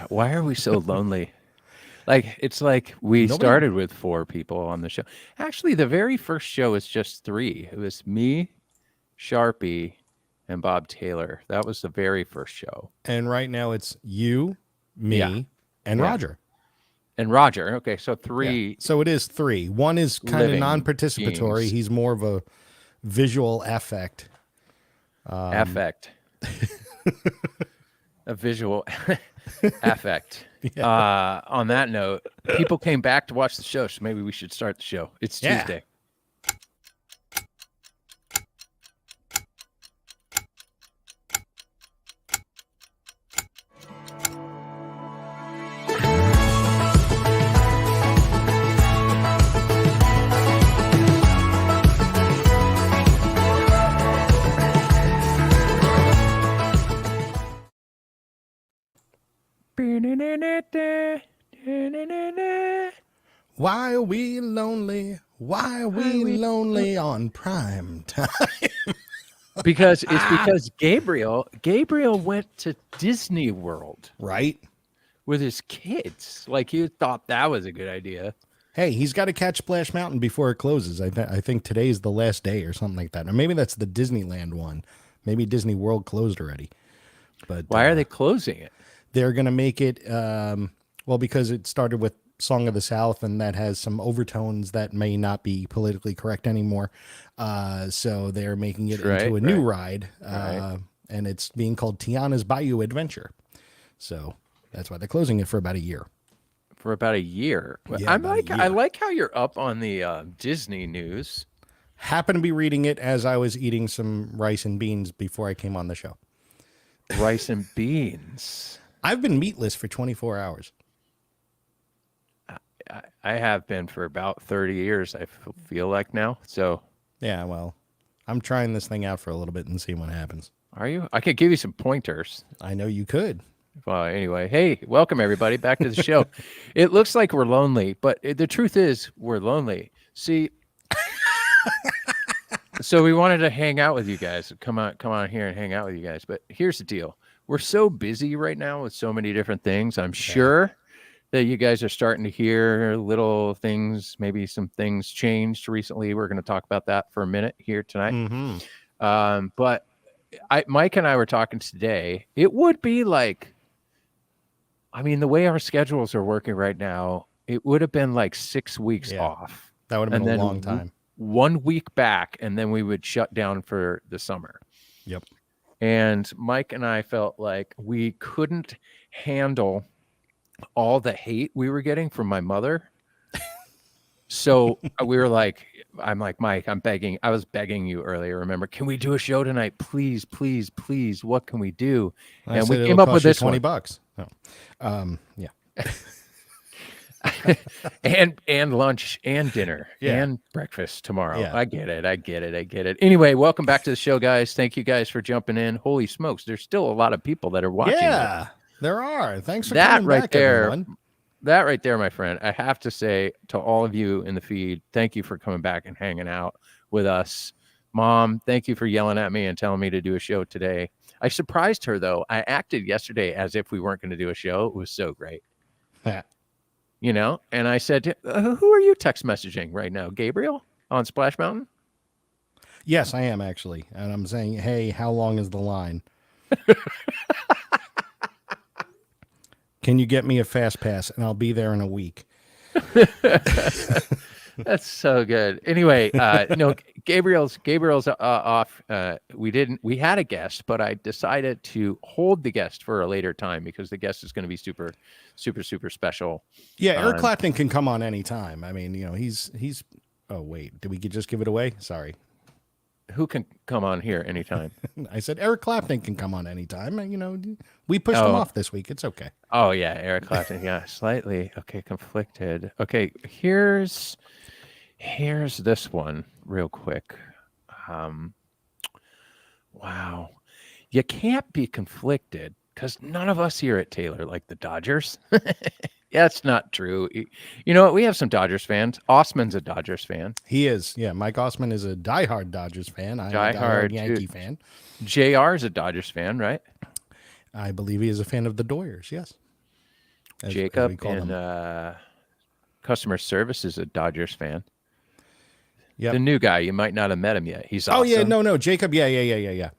Why are we so lonely? Like, it's like we Nobody. started with 4 people on the show. Actually, the very first show was just 3. It was me, Sharpie, and Bob Taylor. That was the very first show. And right now it's you, Yeah. me, and Yeah. Roger. And Roger. Okay, so Yeah. 3 So it is 3. One is kind of living non-participatory. beings. He's more of a visual affect. Affect. A visual affect. On that note, people came back to watch the show, so maybe we should start the show. It's Yeah. Tuesday. Why are we lonely? Why are we lonely on prime time? Because Gabriel went to Disney World Right? with his kids. Like, he thought that was a good idea. Hey, he's got to catch Splash Mountain before it closes. I think today's the last day or something like that. Or maybe that's the Disneyland one. Maybe Disney World closed already. But Why are they closing it? they're going to make it, well, because it started with Song of the South, and that has some overtones that may not be politically correct anymore. So they're making it into a new ride, and it's being called Tiana's Bayou Adventure. So that's why they're closing it for about a year. For about a year. Yeah, about a I year. like how you're up on the Disney news. Happened to be reading it as I was eating some rice and beans before I came on the show. Rice and beans. I've been meatless for 24 hours. I have been for about 30 years, I feel like now. So, Yeah, well, I'm trying this thing out for a little bit and see what happens. are you? I could give you some pointers. I know you could. Well, anyway, hey, welcome everybody back to the show. It looks like we're lonely, but the truth is we're lonely. See, so we wanted to hang out with you guys. Come on here and hang out with you guys. But here's the deal. We're so busy right now with so many different things. I'm sure that you guys are starting to hear little things, maybe some things changed recently. We're going to talk about that for a minute here tonight. Mm-hmm. But Mike and I were talking today. It would be like, I mean, the way our schedules are working right now, it would have been like 6 weeks off. That would have and been a then long time. 1 week back, and then we would shut down for the summer. Yep. And Mike and I felt like we couldn't handle all the hate we were getting from my mother. So we were like, I'm like, Mike, I was begging you earlier. Remember, can we do a show tonight? Please, please, please. What can we do? And we came up with this $20. Oh. Yeah. and lunch and dinner and breakfast tomorrow. Yeah. I get it. Anyway, welcome back to the show, guys. Thank you guys for jumping in. Holy smokes, there's still a lot of people that are watching. Yeah, there are. Thanks for that coming right back, there. everyone. That right there, my friend. I have to say to all of you in the feed, thank you for coming back and hanging out with us. Mom, thank you for yelling at me and telling me to do a show today. I surprised her, though. I acted yesterday as if we weren't going to do a show. It was so great. You know, and I said, who are you text messaging right now? Gabriel on Splash Mountain? Yes, I am actually. And I'm saying, hey, how long is the line? Can you get me a fast pass? And I'll be there in a week. That's so good. Anyway, no, Gabriel's off. We had a guest, but I decided to hold the guest for a later time because the guest is going to be super, super, super special. Yeah, Eric Clapton can come on anytime. I mean, you know, he's. Oh wait, did we just give it away? Sorry. Who can come on here anytime? I said Eric Clapton can come on anytime. You know, we pushed him off this week. It's okay. Oh yeah, Eric Clapton. Yeah, slightly. Okay, conflicted. Okay, here's this one real quick. Wow, you can't be conflicted because none of us here at Taylor like the Dodgers. Yeah, it's not true. You know what? We have some Dodgers fans. Osman's a Dodgers fan. He is. Yeah, Mike Osman is a diehard Dodgers fan. I'm a diehard Yankee fan. JR is a Dodgers fan, right? I believe he is a fan of the Doyers, yes. Jacob we call in customer service is a Dodgers fan. Yep. The new guy, you might not have met him yet. He's awesome. Yeah, no, Jacob. Yeah.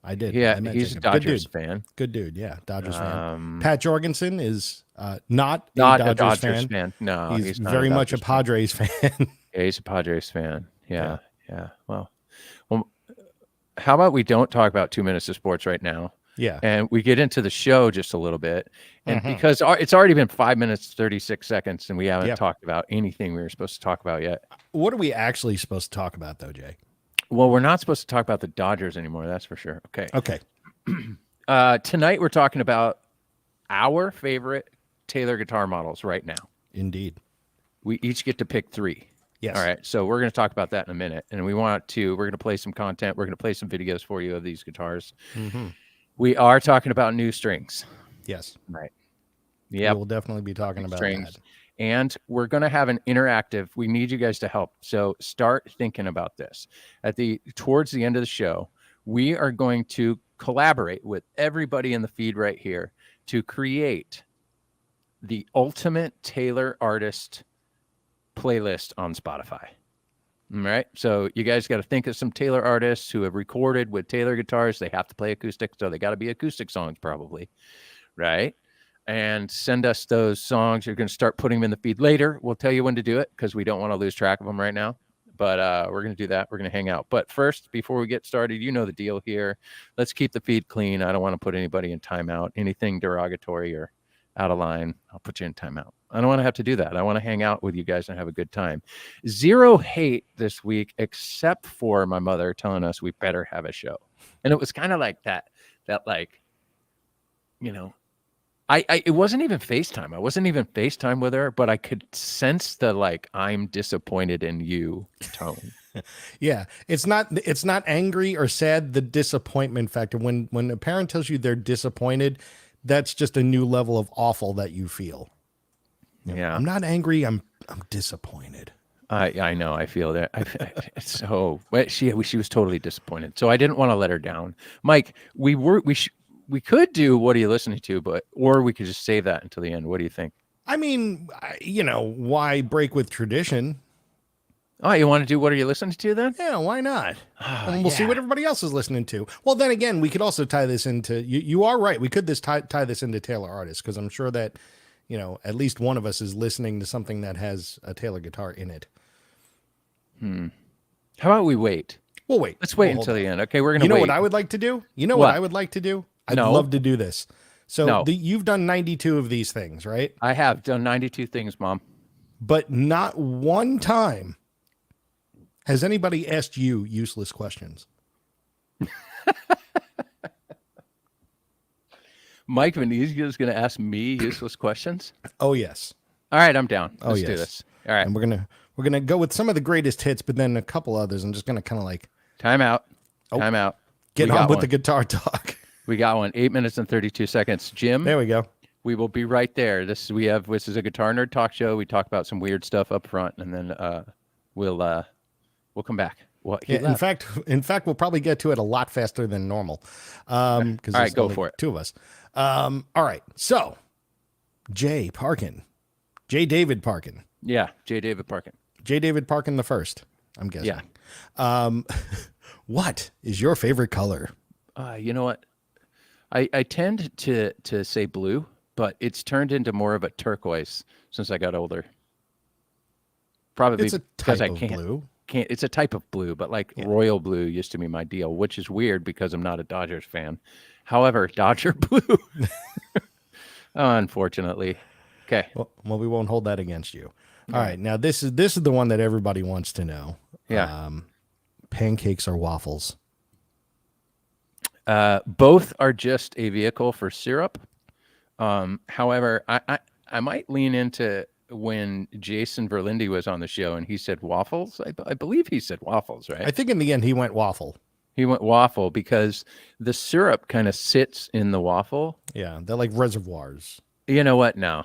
I did. Yeah, I met he's Jacob. a Dodgers fan. Good dude. Yeah, Dodgers fan. Pat Jorgensen is not a Dodgers fan. No, he's not very much a Padres fan. Yeah, he's a Padres fan. Yeah. Well, how about we don't talk about 2 minutes of sports right now? Yeah. And we get into the show just a little bit. And because it's already been 5 minutes, 36 seconds, and we haven't talked about anything we were supposed to talk about yet. What are we actually supposed to talk about, though, Jay? Well, we're not supposed to talk about the Dodgers anymore. That's for sure. Okay. Tonight, we're talking about our favorite Taylor guitar models right now. Indeed. We each get to pick 3. Yes. All right. So we're going to talk about that in a minute. And we're going to play some content. We're going to play some videos for you of these guitars. We are talking about new strings. Yes. Right. Yeah. We'll definitely be talking about strings. that. And we're going to have an interactive. We need you guys to help. So start thinking about this. Towards the end of the show, we are going to collaborate with everybody in the feed right here to create the ultimate Taylor artist playlist on Spotify. All right. So you guys got to think of some Taylor artists who have recorded with Taylor guitars. They have to play acoustic, so they got to be acoustic songs probably. Right. And send us those songs. You're going to start putting them in the feed later. We'll tell you when to do it because we don't want to lose track of them right now. But we're going to do that. We're going to hang out. But first, before we get started, you know the deal here. Let's keep the feed clean. I don't want to put anybody in timeout. Anything derogatory or out of line, I'll put you in timeout. I don't want to have to do that. I want to hang out with you guys and have a good time. Zero hate this week, except for my mother telling us we better have a show. And it was kind of like that like, you know, it wasn't even FaceTime. I wasn't even FaceTime with her, but I could sense the like, I'm disappointed in you tone. Yeah. It's not angry or sad, the disappointment factor. When a parent tells you they're disappointed, that's just a new level of awful that you feel. Yeah. I'm not angry. I'm disappointed. I know. I feel that. She was totally disappointed. So I didn't want to let her down. Mike, we could do What Are You Listening To, or we could just save that until the end. What do you think? I mean, why break with tradition? Oh, you want to do What Are You Listening To then? Yeah, why not? And we'll see what everybody else is listening to. Well, then again, we could also tie this into, you are right. We could tie this into Taylor artists, because I'm sure that, at least one of us is listening to something that has a Taylor guitar in it. How about we wait? We'll wait. Let's wait until the end. Okay, we're going to wait. You know what I would like to do? What I would like to do? I'd love to do this. So you've done 92 of these things, right? I have done 92 things, Mom. But not one time has anybody asked you useless questions. Mike Venezia is going to ask me useless questions? Oh, yes. All right, I'm down. Let's do this. All right. And we're gonna go with some of the greatest hits, but then a couple others. I'm just going to kind of like... Time out. Time out. Get on with the guitar talk. We got one. 8 minutes and 32 seconds. Jim. There we go. We will be right there. This is a Guitar Nerd Talk show. We talk about some weird stuff up front, and then we'll come back. In fact, we'll probably get to it a lot faster than normal. All right, go for it. Two of us. All right. So, David Parkin. Yeah, J. David Parkin. J. David Parkin the first, I'm guessing. Yeah. What is your favorite color? You know what? I tend to say blue, but it's turned into more of a turquoise since I got older. Probably it's a because type of blue. It's a type of blue, but royal blue used to be my deal, which is weird because I'm not a Dodgers fan. However, Dodger blue, unfortunately. Okay. Well, we won't hold that against you. All right. Now this is the one that everybody wants to know. Yeah. Pancakes or waffles? Both are just a vehicle for syrup. However, I might lean into when Jason Verlinde was on the show and he said waffles. I believe he said waffles, right? I think in the end he went waffle. He went waffle because the syrup kind of sits in the waffle. Yeah, they're like reservoirs. You know what? No.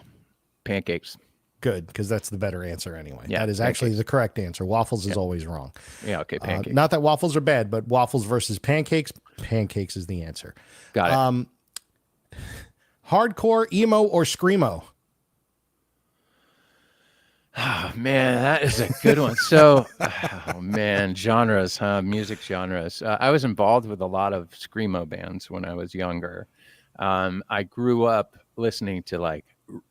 Pancakes. Good, because that's the better answer anyway. Yeah, that is actually the correct answer. Waffles is always wrong. Yeah, okay, pancakes. Not that waffles are bad, but waffles versus pancakes, pancakes is the answer. Got it. Hardcore, emo, or screamo? Oh man, that is a good one. So, oh man, genres, huh? Music genres. I was involved with a lot of screamo bands when I was younger. I grew up listening to like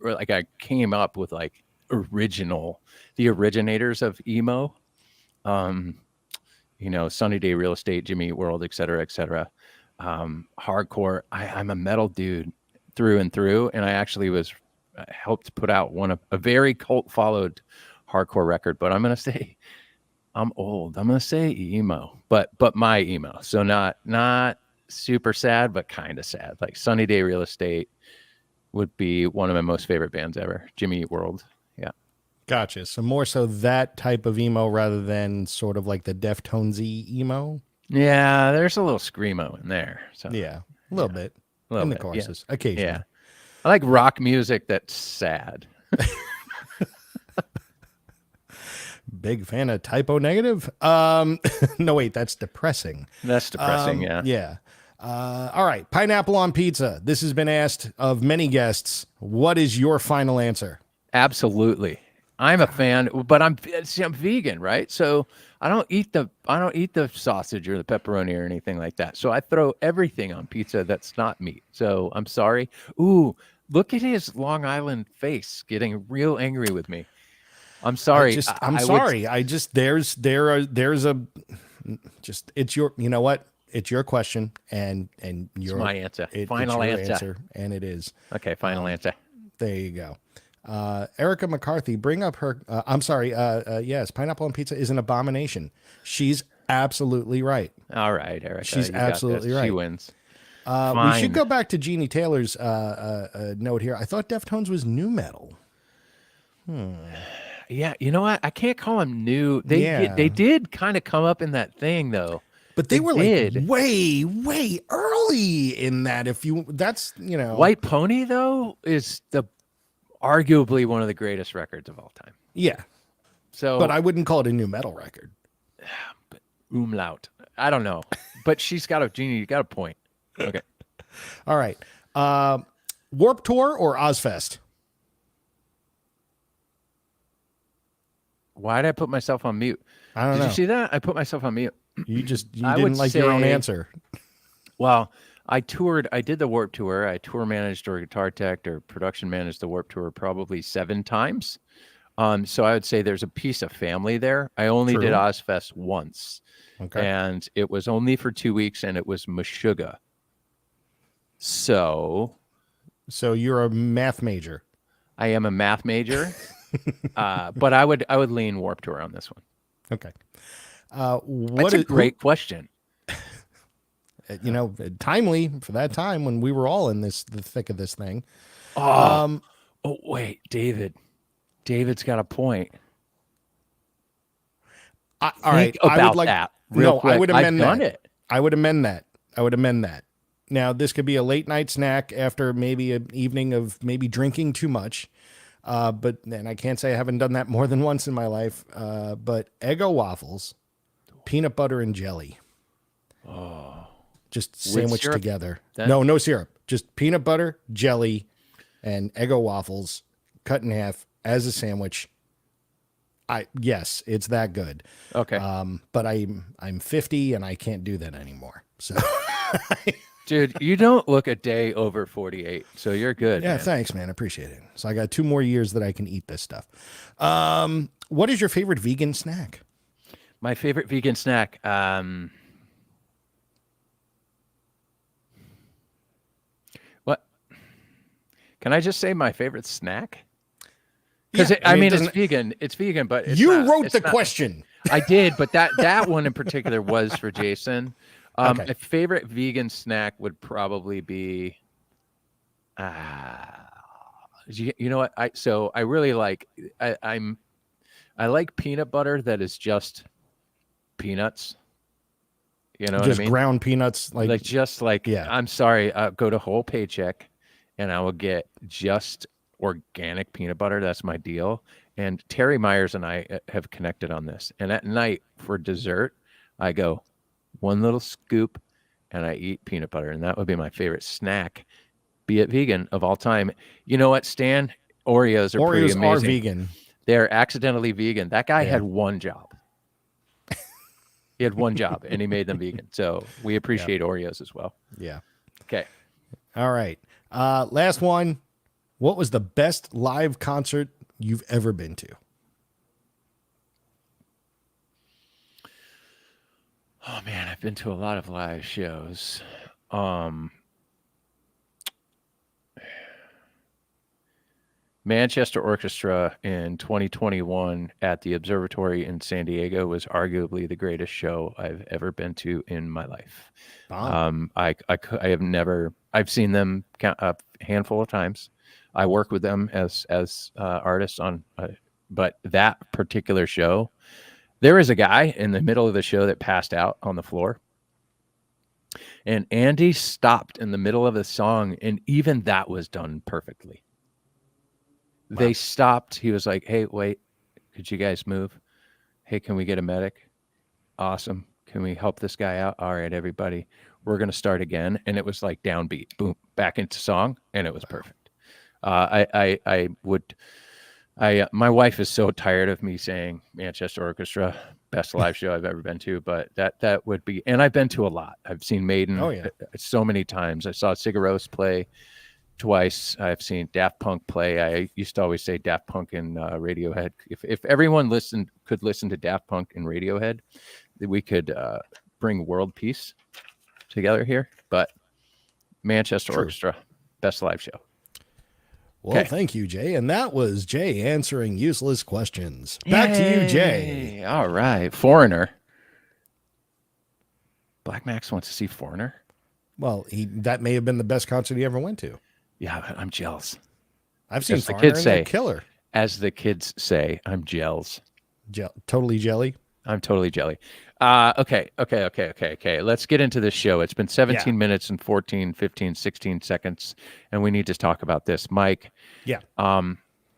I came up with like the originators of emo. Um, Sunny Day Real Estate, Jimmy Eat World, et cetera, et cetera. Hardcore. I'm a metal dude through and through, and I actually was helped put out a very cult followed hardcore record. But I'm gonna say I'm old. I'm gonna say emo, but my emo. So not super sad, but kind of sad. Like Sunny Day Real Estate would be one of my most favorite bands ever. Jimmy Eat World. Yeah. Gotcha. So more so that type of emo rather than sort of like the Deftonesy emo. Yeah, there's a little screamo in there. So Yeah, a little bit a little in the bit. choruses, Yeah. occasionally. Yeah. I like rock music that's sad. Big fan of Typo Negative. No, wait, that's depressing. That's depressing. Yeah. Yeah. All right. Pineapple on pizza. This has been asked of many guests. What is your final answer? Absolutely. I'm a fan, but I'm vegan, right? So I don't eat the sausage or the pepperoni or anything like that. So I throw everything on pizza that's not meat. So I'm sorry. Ooh, look at his Long Island face getting real angry with me. I'm sorry. I'm sorry. There's a just it's your, you know what? It's your question and your my answer. Final answer, and it is. Okay, final answer. There you go. Erica McCarthy, bring up her. I'm sorry. Yes, pineapple on pizza is an abomination. She's absolutely right. All right, Erica. She's absolutely right. She wins. We should go back to Jeannie Taylor's note here. I thought Deftones was new metal. Yeah, you know what? I can't call them new. They did kind of come up in that thing though. But they were like way, way early in that. That's White Pony though is arguably one of the greatest records of all time. Yeah. So, but I wouldn't call it a new metal record. But umlaut. I don't know. But Jeannie, you got a point. Okay. All right. Warp Tour or Ozfest? Why did I put myself on mute? I don't know. Did you see that? I put myself on mute. You didn't like your own answer. Well, I did the Warp Tour. I tour managed or guitar tech or production managed the Warp Tour probably 7 times. So I would say there's a piece of family there. I only did Ozfest once. Okay. And it was only for 2 weeks and it was Meshuggah. So you're a math major. I am a math major. But I would lean Warp Tour on this one. Okay. That's a great question. Timely for that time when we were all in the thick of this thing. Oh wait, David's got a point. All right. About that. Real quick. I would amend that. I've done it. I would amend that. Now, this could be a late night snack after maybe an evening of maybe drinking too much. And I can't say I haven't done that more than once in my life. But Eggo waffles, peanut butter and jelly. Oh, just sandwiched together. Then? No syrup. Just peanut butter, jelly, and Eggo waffles cut in half as a sandwich. Yes, it's that good. Okay. But I'm 50 and I can't do that anymore. So, dude, you don't look a day over 48, so you're good. Yeah, man. Thanks, man. I appreciate it. So I got 2 more years that I can eat this stuff. What is your favorite vegan snack? My favorite vegan snack. What? Can I just say my favorite snack? Because Yeah, it's vegan. It's vegan, but wrote the question. I did, but that one in particular was for Jason. Okay. My favorite vegan snack would probably be, you know what? I really like. I like peanut butter that is just peanuts. You know what I mean? Just ground peanuts, yeah. I'm sorry. Go to Whole Paycheck, and I will get just organic peanut butter. That's my deal. And Terry Myers and I have connected on this. And at night for dessert, I go 1 little scoop and I eat peanut butter. And that would be my favorite snack, be it vegan, of all time. You know what, Stan? Oreos are pretty amazing. Are vegan. They're accidentally vegan. That guy Yeah. had one job. He had one job, and he made them vegan. So we Yeah. appreciate Oreos as well. Yeah. Okay. All right. Last one. What was the best live concert you've ever been to? Oh man, I've been to a lot of live shows. Manchester Orchestra in 2021 at the Observatory in San Diego was arguably the greatest show I've ever been to in my life. I have never. I've seen them a handful of times. I work with them as artists on, but that particular show, there was a guy in the middle of the show that passed out on the floor. And Andy stopped in the middle of the song, and even that was done perfectly. Wow. They stopped. He was like, "Hey, wait, could you guys move? Hey, can we get a medic? Awesome. Can we help this guy out? All right, everybody, we're going to start again." And it was like downbeat, boom, back into song, and it was perfect. My wife is so tired of me saying Manchester Orchestra, best live show I've ever been to, but that would be, and I've been to a lot. I've seen Maiden so many times. I saw Sigur Rós play twice. I've seen Daft Punk play. I used to always say Daft Punk and Radiohead. If everyone could listen to Daft Punk and Radiohead, we could bring world peace together here. But Manchester Orchestra, best live show. Well, thank you, Jay. And that was Jay answering useless questions. Back to you, Jay. All right. Foreigner. Black Max wants to see Foreigner. Well, that may have been the best concert he ever went to. Yeah, I'm jealous. I've seen Foreigner and they're killer. As the kids say, I'm jealous. Totally jelly? I'm totally jelly. Okay. Let's get into this show. It's been 17 minutes and 14, 15, 16 seconds, and we need to talk about this. Mike. Yeah.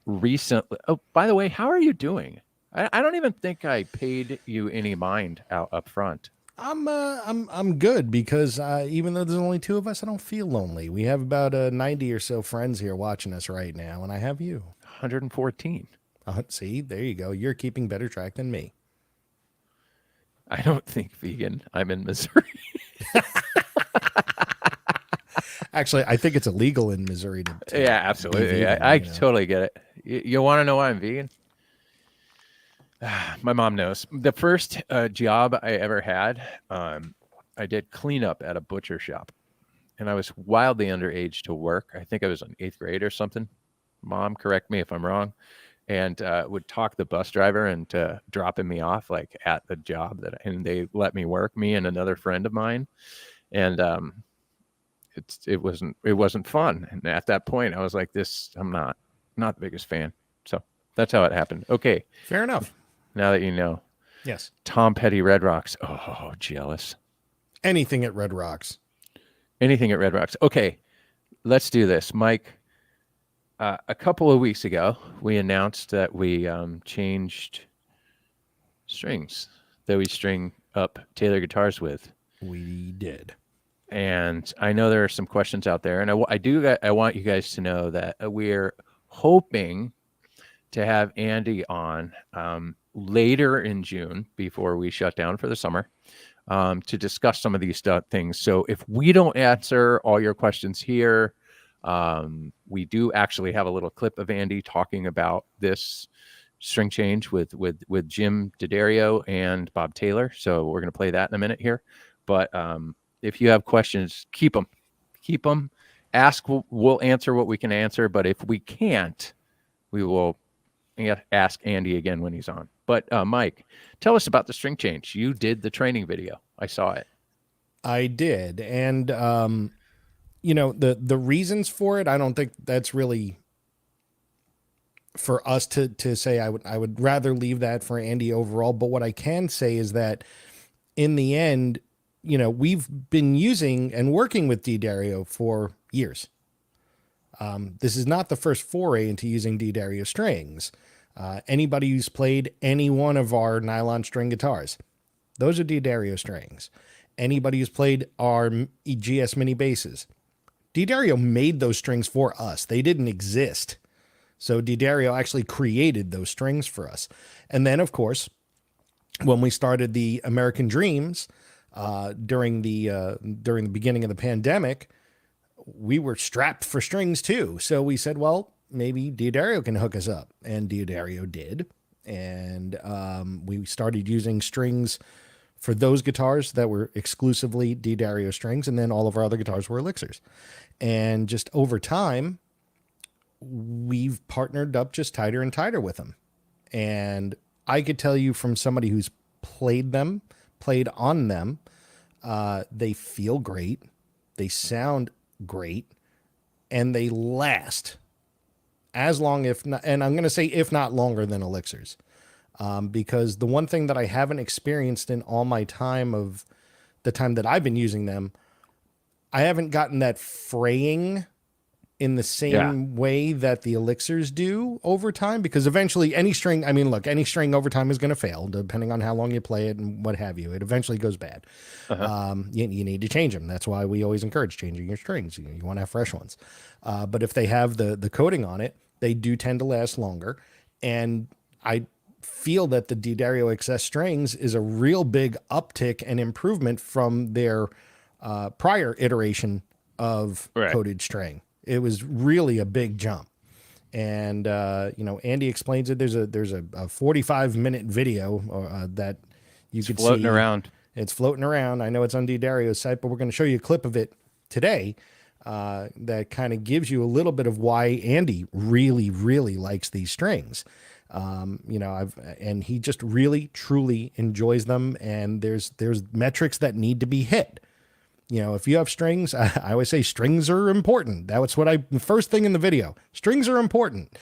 Recently. Oh, by the way, how are you doing? I don't even think I paid you any mind out up front. I'm good because even though there's only two of us, I don't feel lonely. We have about 90 or so friends here watching us right now, and I have you. 114. See, there you go. You're keeping better track than me. I don't think vegan. I'm in Missouri. Actually, I think it's illegal in Missouri to yeah, absolutely. Vegan, I totally get it. You want to know why I'm vegan? My mom knows. The first job I ever had, I did cleanup at a butcher shop, and I was wildly underage to work. I think I was in 8th grade or something. Mom, correct me if I'm wrong. And would talk the bus driver into dropping me off like at the job and they let me work, me and another friend of mine. And it wasn't fun. And at that point I was like, I'm not the biggest fan. So that's how it happened. Okay. Fair enough. Now that you know. Yes. Tom Petty, Red Rocks. Oh, jealous. Anything at Red Rocks. Anything at Red Rocks. Okay. Let's do this. Mike. A couple of weeks ago, we announced that we changed strings that we string up Taylor guitars with. We did. And I know there are some questions out there. And I want you guys to know that we're hoping to have Andy on later in June before we shut down for the summer to discuss some of these things. So if we don't answer all your questions here, we do actually have a little clip of Andy talking about this string change with Jim D'Addario and Bob Taylor. So we're going to play that in a minute here. But if you have questions, keep them. Ask. We'll answer what we can answer. But if we can't, we will ask Andy again when he's on. But Mike, tell us about the string change. You did the training video. I saw it. I did. And the reasons for it, I don't think that's really for us to say. I would rather leave that for Andy overall. But what I can say is that in the end, we've been using and working with D'Addario for years. This is not the first foray into using D'Addario strings. Anybody who's played any one of our nylon string guitars, those are D'Addario strings. Anybody who's played our GS mini basses, D'Addario made those strings for us. They didn't exist So D'Addario actually created those strings for us. And then, of course, when we started the American Dreams during the beginning of the pandemic, we were strapped for strings too. So we said, well, maybe D'Addario can hook us up, and D'Addario did. And we started using strings for those guitars that were exclusively D'Addario strings, and then all of our other guitars were Elixirs. And just over time, we've partnered up just tighter and tighter with them. And I could tell you from somebody who's played on them, they feel great, they sound great, and they last as long, if not, and I'm going to say if not longer than Elixirs. Because the one thing that I haven't experienced in all my time of the time that I've been using them, I haven't gotten that fraying in the same way that the Elixirs do over time, because eventually any string over time is going to fail depending on how long you play it and what have you. It eventually goes bad. You need to change them. That's why we always encourage changing your strings. You want to have fresh ones. But if they have the coating on it, they do tend to last longer. And I feel that the D'Addario XS strings is a real big uptick and improvement from their prior iteration of coated string. It was really a big jump. And Andy explains it. There's a 45-minute video that you could see floating around. It's floating around. I know it's on D'Addario's site, but we're going to show you a clip of it today that kind of gives you a little bit of why Andy really, really likes these strings. And he just really, truly enjoys them. And there's metrics that need to be hit. If you have strings, I always say strings are important. That's what first thing in the video, strings are important.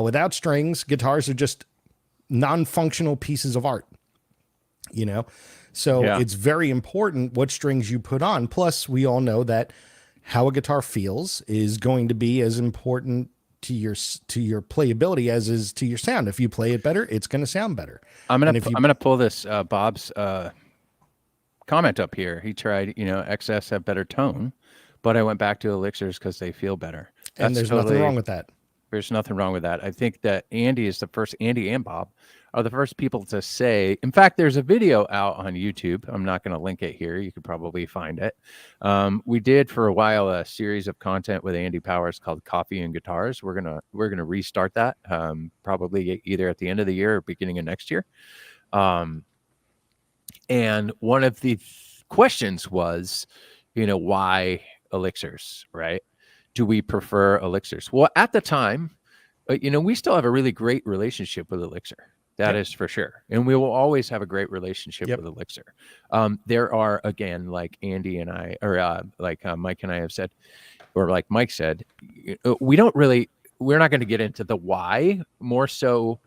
Without strings, guitars are just non-functional pieces of art, So it's very important what strings you put on. Plus, we all know that how a guitar feels is going to be as important to your playability as is to your sound. If you play it better, it's going to sound better. I'm gonna pull this Bob's comment up here. He tried, XS have better tone, but I went back to Elixirs because they feel better. And there's nothing wrong with that. There's nothing wrong with that. I think that Andy and Bob are the first people to say, in fact, there's a video out on YouTube. I'm not going to link it here. You could probably find it. We did for a while a series of content with Andy Powers called Coffee and Guitars. We're going to restart that probably either at the end of the year or beginning of next year. And one of the questions was, why Elixirs, right? Do we prefer Elixirs? Well, at the time, we still have a really great relationship with Elixir. That is for sure. And we will always have a great relationship with Elixir. There are, again, like Andy and I, or like Mike and I have said, or like Mike said, we're not going to get into the why. More so,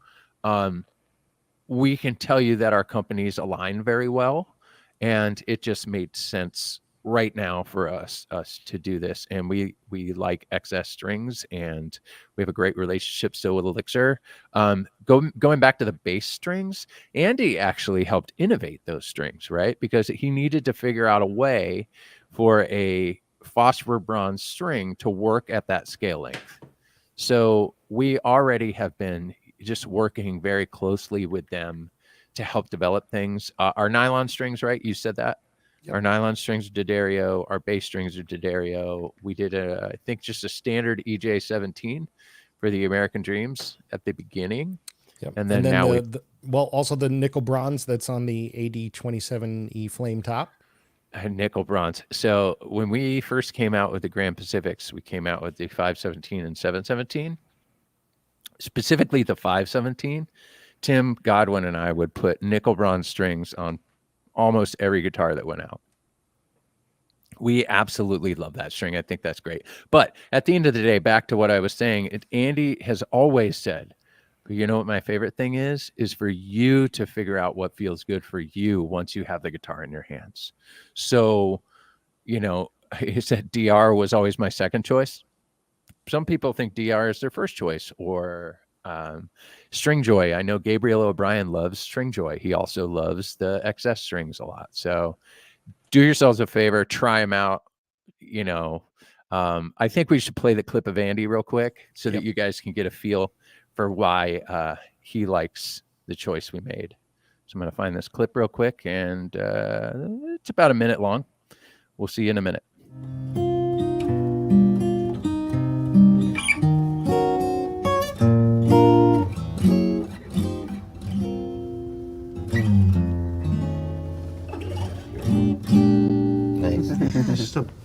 we can tell you that our companies align very well, and it just made sense right now for us to do this. And we like XS strings, and we have a great relationship still with Elixir. Going back to the bass strings, Andy actually helped innovate those strings, right? Because he needed to figure out a way for a phosphor bronze string to work at that scale length. So we already have been just working very closely with them to help develop things. Our nylon strings, right? You said that. Our nylon strings are D'Addario. Our bass strings are D'Addario. We did I think just a standard EJ17 for the American Dreams at the beginning. And then now also the nickel bronze that's on the AD27E flame top. Nickel bronze. So when we first came out with the Grand Pacifics, we came out with the 517 and 717. Specifically the 517, Tim Godwin and I would put nickel bronze strings on almost every guitar that went out. We absolutely love that string. I think that's great. But at the end of the day, back to what I was saying, Andy has always said, you know what my favorite thing is for you to figure out what feels good for you once you have the guitar in your hands. So, he said DR was always my second choice. Some people think DR is their first choice, or Stringjoy. I know Gabriel O'Brien loves Stringjoy. He also loves the XS strings a lot. So do yourselves a favor, try them out. I think we should play the clip of Andy real quick so that Yep. you guys can get a feel for why he likes the choice we made. So I'm going to find this clip real quick, and it's about a minute long. We'll see you in a minute.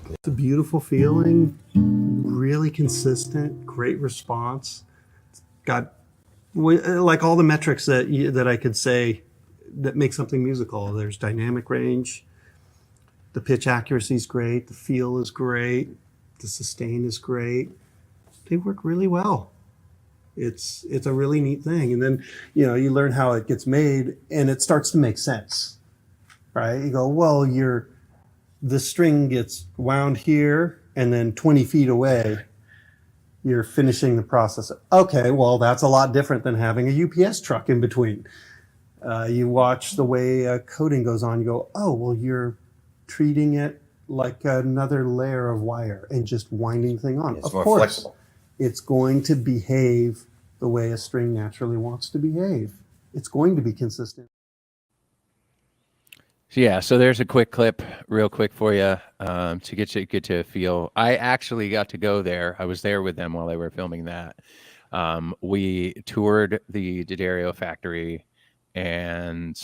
It's a beautiful feeling, really consistent, great response. It's got like all the metrics that I could say that make something musical. There's dynamic range, the pitch accuracy is great, the feel is great, the sustain is great. They work really well. It's a really neat thing. And then, you learn how it gets made and it starts to make sense, right? You go, well, the string gets wound here and then 20 feet away, you're finishing the process. Okay, well, that's a lot different than having a UPS truck in between. You watch the way coding goes on, you go, oh, well, you're treating it like another layer of wire and just winding the thing on. It's of more course, flexible. It's going to behave the way a string naturally wants to behave. It's going to be consistent. Yeah, so there's a quick clip, real quick for you, to get to a feel. I actually got to go there. I was there with them while they were filming that. We toured the D'Addario factory, and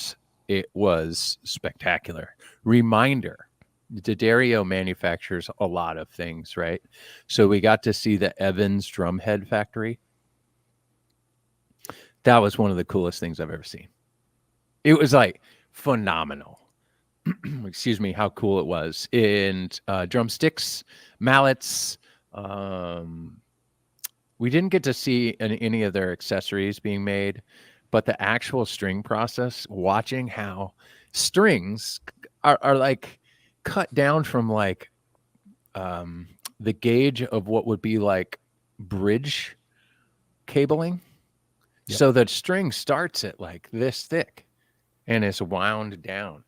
it was spectacular. Reminder, D'Addario manufactures a lot of things, right? So we got to see the Evans drumhead factory. That was one of the coolest things I've ever seen. It was like phenomenal. Excuse me, how cool it was. And drumsticks, mallets. We didn't get to see any of their accessories being made, but the actual string process, watching how strings are like cut down from like the gauge of what would be like bridge cabling. Yep. So the string starts at like this thick and is wound down.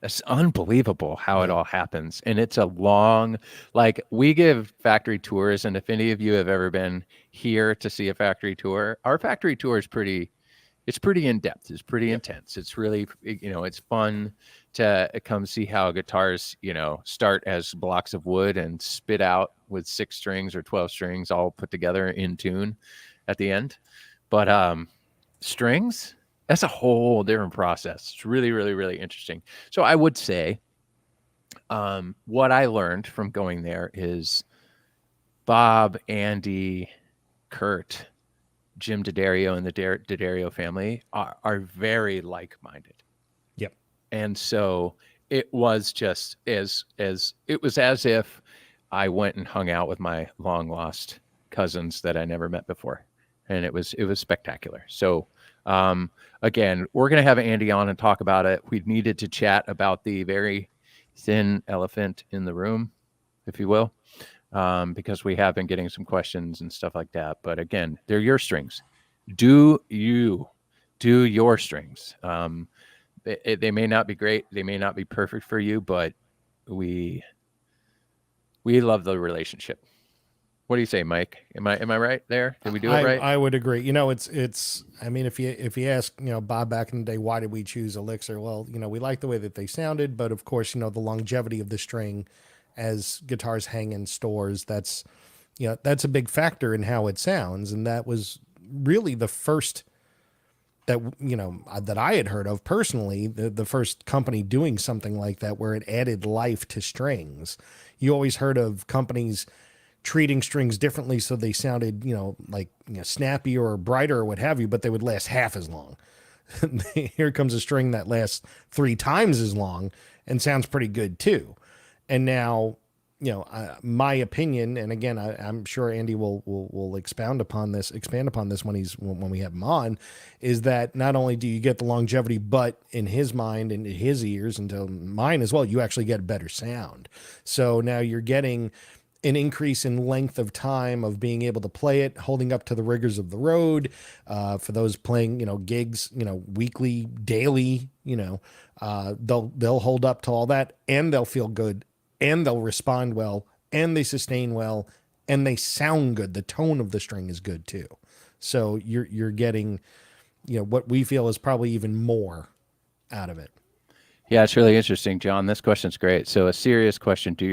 It's unbelievable how it all happens. And it's a long, like we give factory tours. And if any of you have ever been here to see a factory tour, our factory tour is it's pretty in depth. It's pretty intense. It's really, it's fun to come see how guitars, start as blocks of wood and spit out with 6 strings or 12 strings all put together in tune at the end. But strings, that's a whole different process. It's really, really, really interesting. So I would say what I learned from going there is Bob, Andy, Kurt, Jim D'Addario, and the D'Addario family are very like-minded. Yep. And so it was just as if I went and hung out with my long-lost cousins that I never met before. And it was spectacular. So again, we're going to have Andy on and talk about it. We needed to chat about the very thin elephant in the room, if you will, because we have been getting some questions and stuff like that. But again, they're your strings. Do your strings. They may not be great. They may not be perfect for you, but we love the relationship. What do you say, Mike? Am I right there? Did we do it right? I would agree. It's. I mean, if you ask, Bob back in the day, why did we choose Elixir? Well, we like the way that they sounded, but of course, the longevity of the string, as guitars hang in stores, that's a big factor in how it sounds, and that was really the first that that I had heard of personally. The first company doing something like that, where it added life to strings. You always heard of companies treating strings differently so they sounded, snappier or brighter or what have you, but they would last half as long. Here comes a string that lasts 3 times as long and sounds pretty good too. And now, my opinion, and again, I'm sure Andy will expand upon this when we have him on, is that not only do you get the longevity, but in his mind and in his ears, and to mine as well, you actually get a better sound. So now you're getting an increase in length of time of being able to play it, holding up to the rigors of the road. For those playing, gigs, weekly, daily, they'll hold up to all that, and they'll feel good, and they'll respond well, and they sustain well, and they sound good. The tone of the string is good too. So you're getting, what we feel is probably even more out of it. Yeah, it's really interesting, John. This question's great. So a serious question: do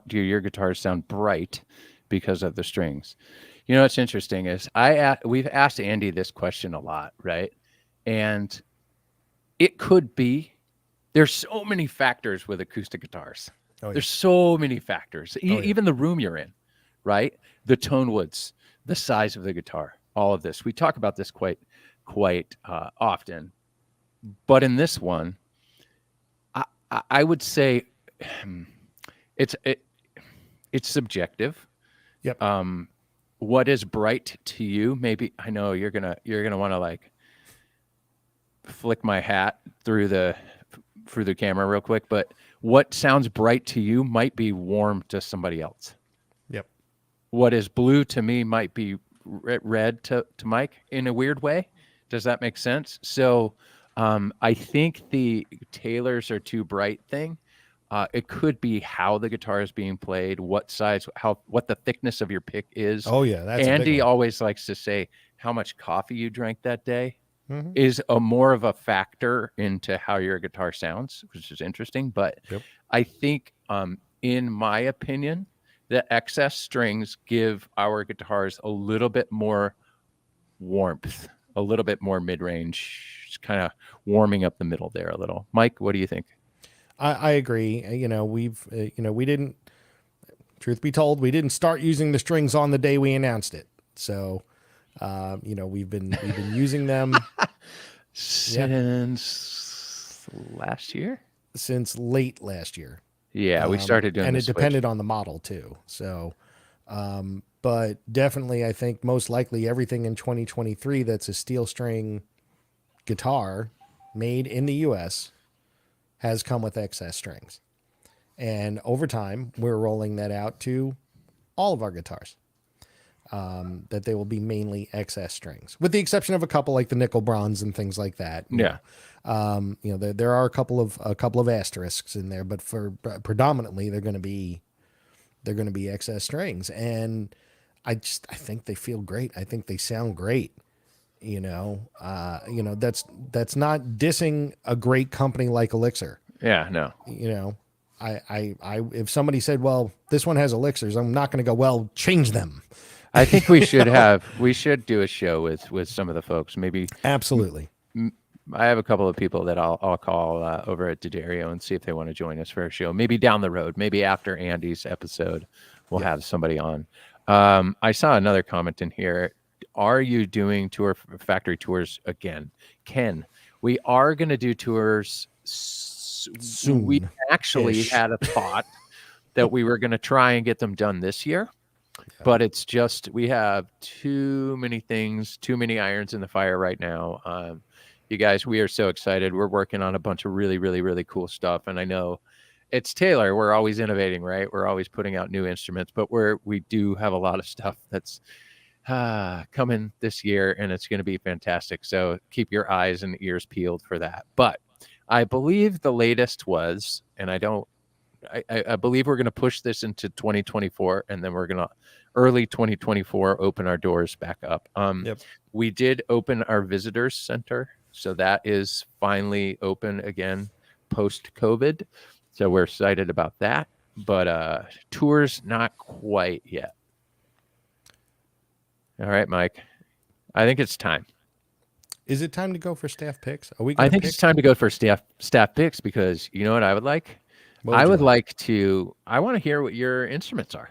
your guitars sound bright because of the strings? What's interesting is we've asked Andy this question a lot, right? And it could be. There's so many factors with acoustic guitars. Oh, yeah. There's so many factors. Even the room you're in, right? The tone woods, the size of the guitar, all of this. We talk about this quite often. But in this one, I would say it's subjective. Yep. What is bright to you? Maybe I know you're gonna want to like flick my hat through the camera real quick, but what sounds bright to you might be warm to somebody else. Yep. What is blue to me might be red to Mike in a weird way. Does that make sense? So I think the Taylors are too bright thing. It could be how the guitar is being played, what size, what the thickness of your pick is. Oh yeah, that's Andy always likes to say how much coffee you drank that day. Mm-hmm. Is a more of a factor into how your guitar sounds, which is interesting. But yep. I think, in my opinion, the excess strings give our guitars a little bit more warmth, a little bit more mid-range, kind of warming up the middle there a little. Mike, what do you think? I agree. We've, we didn't, truth be told, we didn't start using the strings on the day we announced it. So, we've been using them since last year, since late last year. Yeah, we started doing, and it depended on the model too. So, but definitely, I think most likely everything in 2023 that's a steel string guitar made in the U.S. has come with excess strings, and over time we're rolling that out to all of our guitars. That they will be mainly excess strings, with the exception of a couple like the nickel bronze and things like that. Yeah. There are a couple of asterisks in there, but for predominantly they're going to be excess strings, and I think they feel great. I think they sound great. That's not dissing a great company like Elixir. Yeah, no. I if somebody said, well, this one has Elixirs, I'm not going to go, well, change them. I think we should do a show with some of the folks. Maybe. Absolutely. I have a couple of people that I'll call over at D'Addario and see if they want to join us for a show. Maybe down the road, maybe after Andy's episode, we'll have somebody on. I saw another comment in here. Are you doing factory tours again? Ken, we are going to do tours soon. We actually had a thought that we were going to try and get them done this year. But it's just, we have too many things, too many irons in the fire right now. You guys, we are so excited. We're working on a bunch of really, really, really cool stuff. And I know it's Taylor. We're always innovating, right? We're always putting out new instruments, but we do have a lot of stuff that's coming this year, and it's going to be fantastic. So keep your eyes and ears peeled for that. But I believe the latest was, and I believe we're going to push this into 2024, and then we're going to early 2024 open our doors back up. We did open our visitors center, so that is finally open again post-COVID. So we're excited about that, but tours not quite yet. All right, Mike. I think it's time. Is it time to go for staff picks? I think it's time to go for staff picks, because you know what I would like? I want to hear what your instruments are.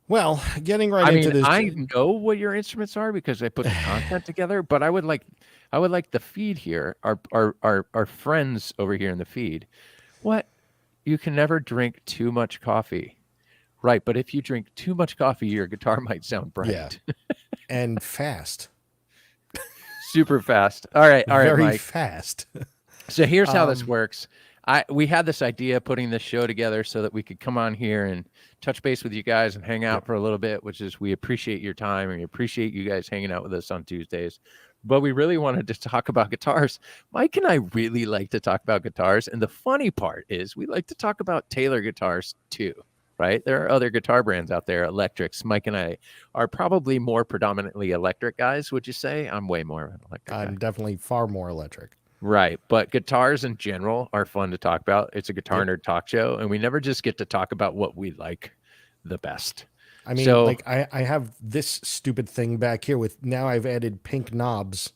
Well, getting into this. I know what your instruments are because I put the content together, but I would like the feed here, our friends over here in the feed. What? You can never drink too much coffee. Right, but if you drink too much coffee, your guitar might sound bright. Yeah. And fast. Super fast. All right, Very Mike. fast. So here's how this works. We had this idea putting this show together so that we could come on here and touch base with you guys and hang out for a little bit, which is, we appreciate your time and we appreciate you guys hanging out with us on Tuesdays. But we really wanted to talk about guitars. Mike and I really like to talk about guitars. And the funny part is we like to talk about Taylor guitars too. right? There are other guitar brands out there, electrics. Mike and I are probably more predominantly electric guys, would you say? I'm way more of an electric guy. I'm definitely far more electric. Right. But guitars in general are fun to talk about. It's a guitar nerd talk show, and we never just get to talk about what we like the best. I mean, like I have this stupid thing back here with now I've added pink knobs.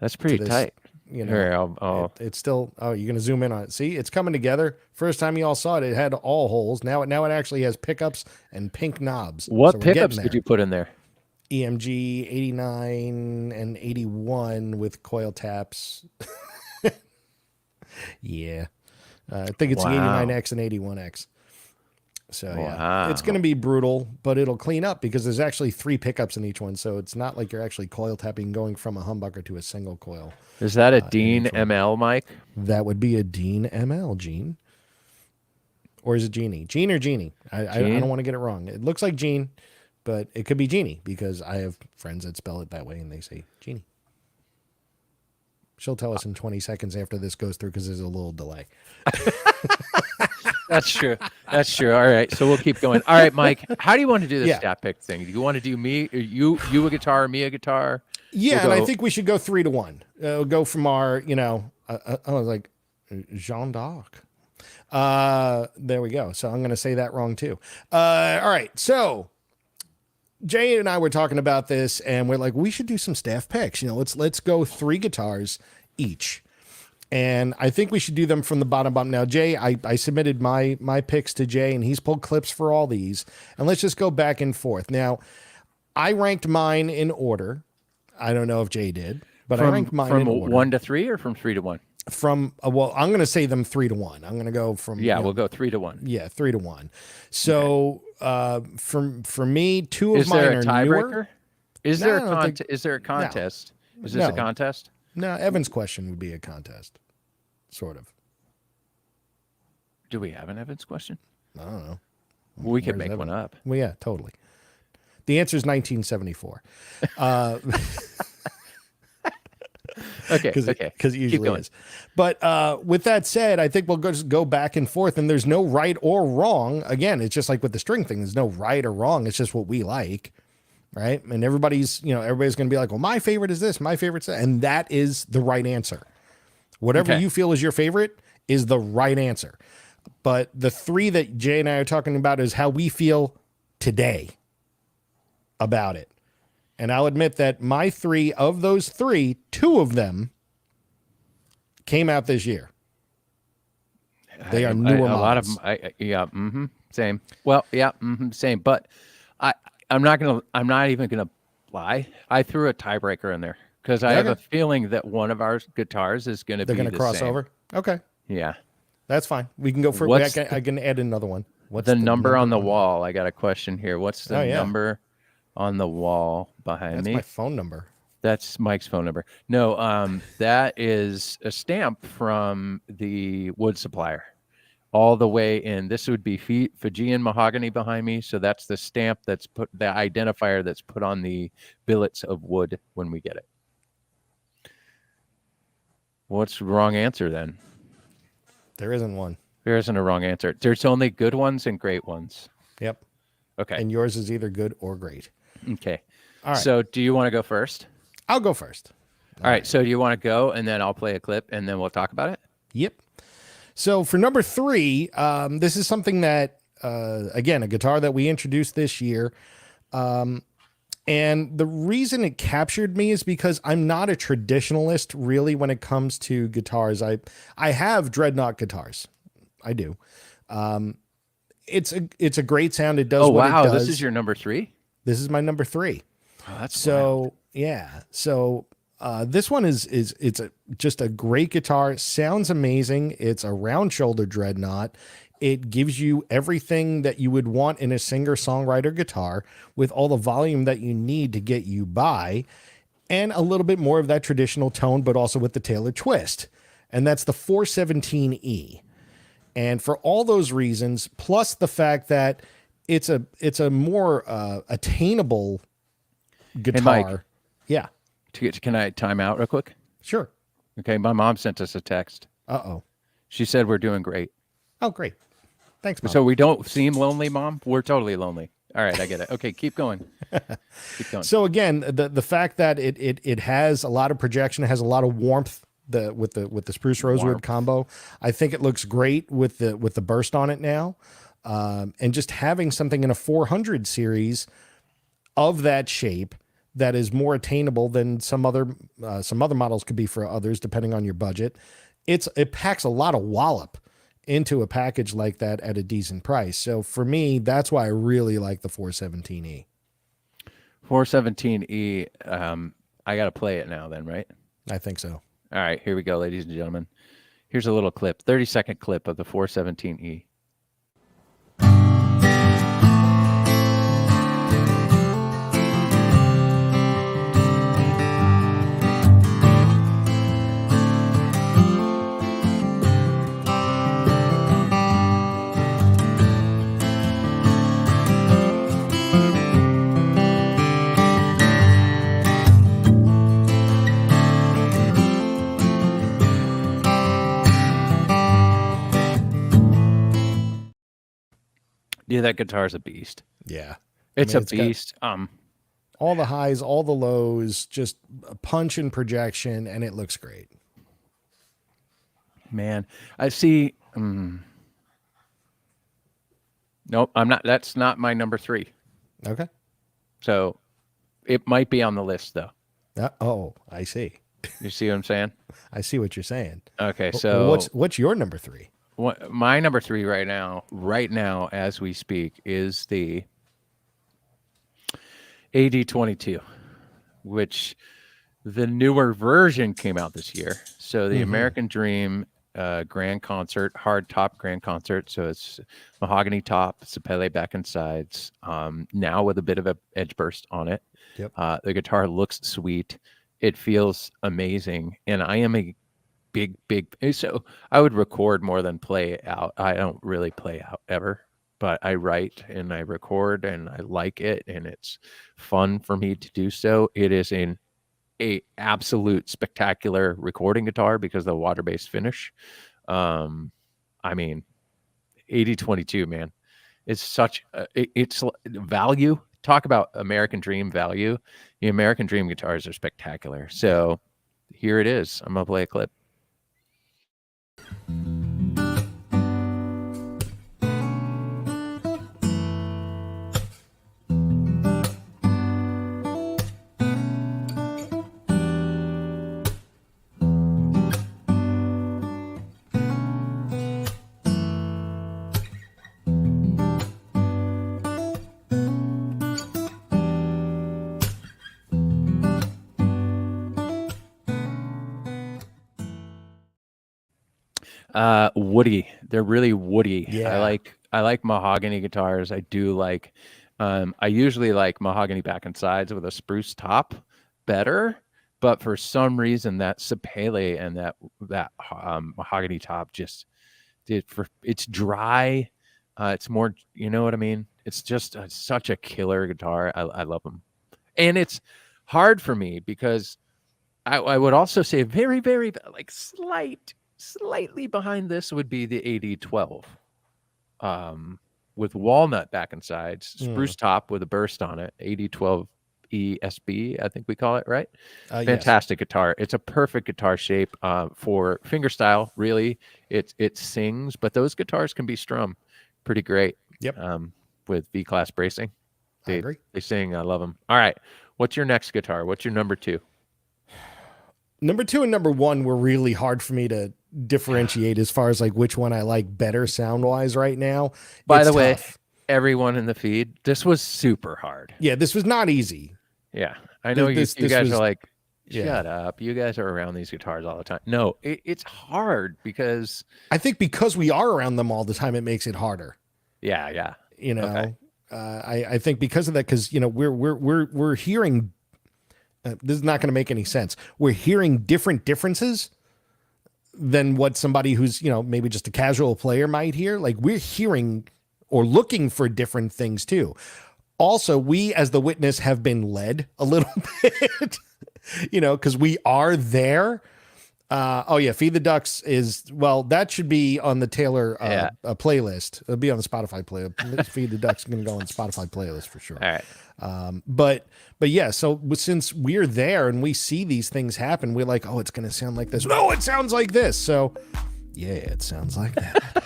That's pretty tight. You know, here, it's still. Oh, you're gonna zoom in on it. See, it's coming together. First time you all saw it, it had all holes. Now it actually has pickups and pink knobs. What pickups did you put in there? EMG 89 and 81 with coil taps. Yeah, I think it's the 89X and 81X. So yeah, it's going to be brutal, but it'll clean up because there's actually 3 pickups in each one. So it's not like you're actually coil tapping going from a humbucker to a single coil. Is that a Dean ML, Mike? That would be a Dean ML, Gene. Or is it Genie? Gene or Genie? I don't want to get it wrong. It looks like Gene, but it could be Genie because I have friends that spell it that way and they say Genie. She'll tell us in 20 seconds after this goes through because there's a little delay. That's true. That's true. All right. So we'll keep going. All right, Mike, how do you want to do the stat pick thing? Do you want to do me, or you a guitar, me a guitar? Yeah, and I think we should go 3-1. Go from our, I was like, Jean d'Arc. There we go. So I'm going to say that wrong too. All right. So Jay and I were talking about this and we're like, we should do some staff picks. Let's go 3 guitars each. And I think we should do them from the bottom up. Now, Jay, I submitted my picks to Jay, and he's pulled clips for all these. And let's just go back and forth. Now, I ranked mine in order. I don't know if Jay did, but I ranked mine in order. From 1 to 3 or from 3 to 1? From well, I'm going to say them 3-1. I'm going to go from we'll go 3 to 1. Yeah, 3-1. So for me, 2 of mine are newer. Is there a contest? Is there a contest? No. Is this a contest? No, Evan's question would be a contest, sort of. Do we have an Evan's question? I don't know. We could make one up. Well, yeah, totally. The answer is 1974. Okay. Because it usually is. But with that said, I think we'll just go back and forth, and there's no right or wrong. Again, it's just like with the string thing. There's no right or wrong. It's just what we like. Right. And everybody's going to be like, well, my favorite is this, my favorite's that. And that is the right answer. Whatever you feel is your favorite is the right answer. But the 3 that Jay and I are talking about is how we feel today about it. And I'll admit that my 3 of those 3, 2 of them came out this year. They are newer models. A lot of them. Same. Well, same. But I'm not even gonna lie. I threw a tiebreaker in there because I have a feeling that one of our guitars is gonna be the cross same. over. Okay. Yeah. That's fine. We can go for I can add another one. What's the number on the wall? I got a question here. What's the number on the wall behind me? That's my phone number. That's Mike's phone number. No, that is a stamp from the wood supplier. All the way in. This would be Fijian mahogany behind me. So that's the stamp that's put, the identifier that's put on the billets of wood when we get it. What's the wrong answer then? There isn't one. There isn't a wrong answer. There's only good ones and great ones. Yep. Okay. And yours is either good or great. Okay. All right. So do you want to go first? I'll go first. All right. So do you want to go and then I'll play a clip and then we'll talk about it? Yep. So for number 3, this is something that, again, a guitar that we introduced this year. And the reason it captured me is because I'm not a traditionalist really when it comes to guitars. I have dreadnought guitars. I do. It's a great sound. It does what it does. This is your number 3? This is my number 3. Oh, that's so wild. Yeah. So this one is just a great guitar. Sounds amazing. It's a round shoulder dreadnought. It gives you everything that you would want in a singer-songwriter guitar with all the volume that you need to get you by, and a little bit more of that traditional tone, but also with the Taylor twist. And that's the 417E. And for all those reasons, plus the fact that it's a more attainable guitar. Hey, Mike. Yeah. Can I time out real quick? Sure. Okay. My mom sent us a text. Uh-oh. She said we're doing great. Oh, great. Thanks, Mom. So we don't seem lonely, Mom? We're totally lonely. All right, I get it. Okay, keep going. Keep going. So again, the fact that it has a lot of projection, it has a lot of warmth. With the spruce rosewood combo, I think it looks great with the burst on it now, and just having something in a 400 series of that shape that is more attainable than some other models could be for others, depending on your budget. It packs a lot of wallop into a package like that at a decent price. So for me, that's why I really like the 417E. 417E. I got to play it now then, right? I think so. All right, here we go, ladies and gentlemen. Here's a little clip, 30-second clip of the 417E. Yeah, that guitar's a beast. Yeah. It's a beast. All the highs, all the lows, just a punch and projection, and it looks great. Man, I see. Nope, I'm not. That's not my number 3. Okay. So it might be on the list, though. Oh, I see. You see what I'm saying? I see what you're saying. Okay, so what's your number 3? My number 3 right now, as we speak, is the AD22, which the newer version came out this year. So the American Dream Grand Concert, hard top Grand Concert. So it's mahogany top, sapele back and sides, now with a bit of a edge burst on it. Yep. The guitar looks sweet. It feels amazing. And I am a big, so I would record more than play out. I don't really play out ever, but I write and I record and I like it, and it's fun for me to do so. It is a absolute spectacular recording guitar because of the water-based finish. I mean, AD22, man, it's such it's value. Talk about American Dream value. The American Dream guitars are spectacular. So here it is. I'm gonna play a clip. Woody. They're really woody. Yeah. I like mahogany guitars. I do like I usually like mahogany back and sides with a spruce top better, but for some reason that sapele and that mahogany top just it's dry. It's more, you know what I mean? It's just such a killer guitar. I love them. And it's hard for me because I would also say very, very like slightly behind this would be the AD12, with walnut back and sides, spruce top with a burst on it, AD12 ESB, I think we call it, right? Fantastic guitar. It's a perfect guitar shape for fingerstyle. Really, it sings, but those guitars can be strummed pretty great. Yep. With V-class bracing, I agree. They sing. I love them. All right, what's your next guitar? What's your number 2? Number 2 and number 1 were really hard for me to differentiate as far as like which one I like better sound wise right now. By the way, everyone in the feed, this was super hard. Yeah, this was not easy. Yeah, I know you guys are like, shut up. You guys are around these guitars all the time. No, it's hard because I think because we are around them all the time, it makes it harder. Yeah. You know, okay. I think because of that, because you know we're hearing. This is not going to make any sense. We're hearing differences than what somebody who's, you know, maybe just a casual player might hear. Like we're hearing or looking for different things too. Also, we as the witness have been led a little bit, you know, because we are there. Oh yeah, Feed the Ducks is, well, that should be on the Taylor playlist. It'll be on the Spotify playlist. Feed the Ducks is going to go on the Spotify playlist for sure. All right. But yeah, so since we're there and we see these things happen, we're like, oh, it's going to sound like this. No, it sounds like this. So yeah, it sounds like that.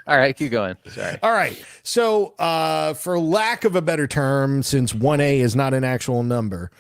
All right, keep going. Sorry. All right. So for lack of a better term, since 1A is not an actual number,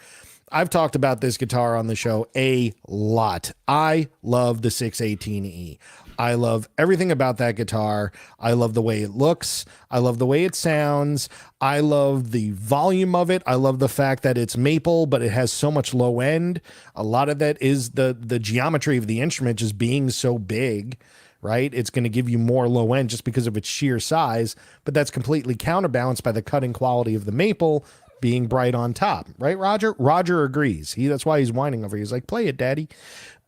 I've talked about this guitar on the show a lot. I love the 618E. I love everything about that guitar. I love the way it looks. I love the way it sounds. I love the volume of it. I love the fact that it's maple, but it has so much low end. A lot of that is the geometry of the instrument just being so big, right? It's going to give you more low end just because of its sheer size, but that's completely counterbalanced by the cutting quality of the maple being bright on top, right, Roger? Roger agrees. That's why he's whining over here. He's like, play it, daddy.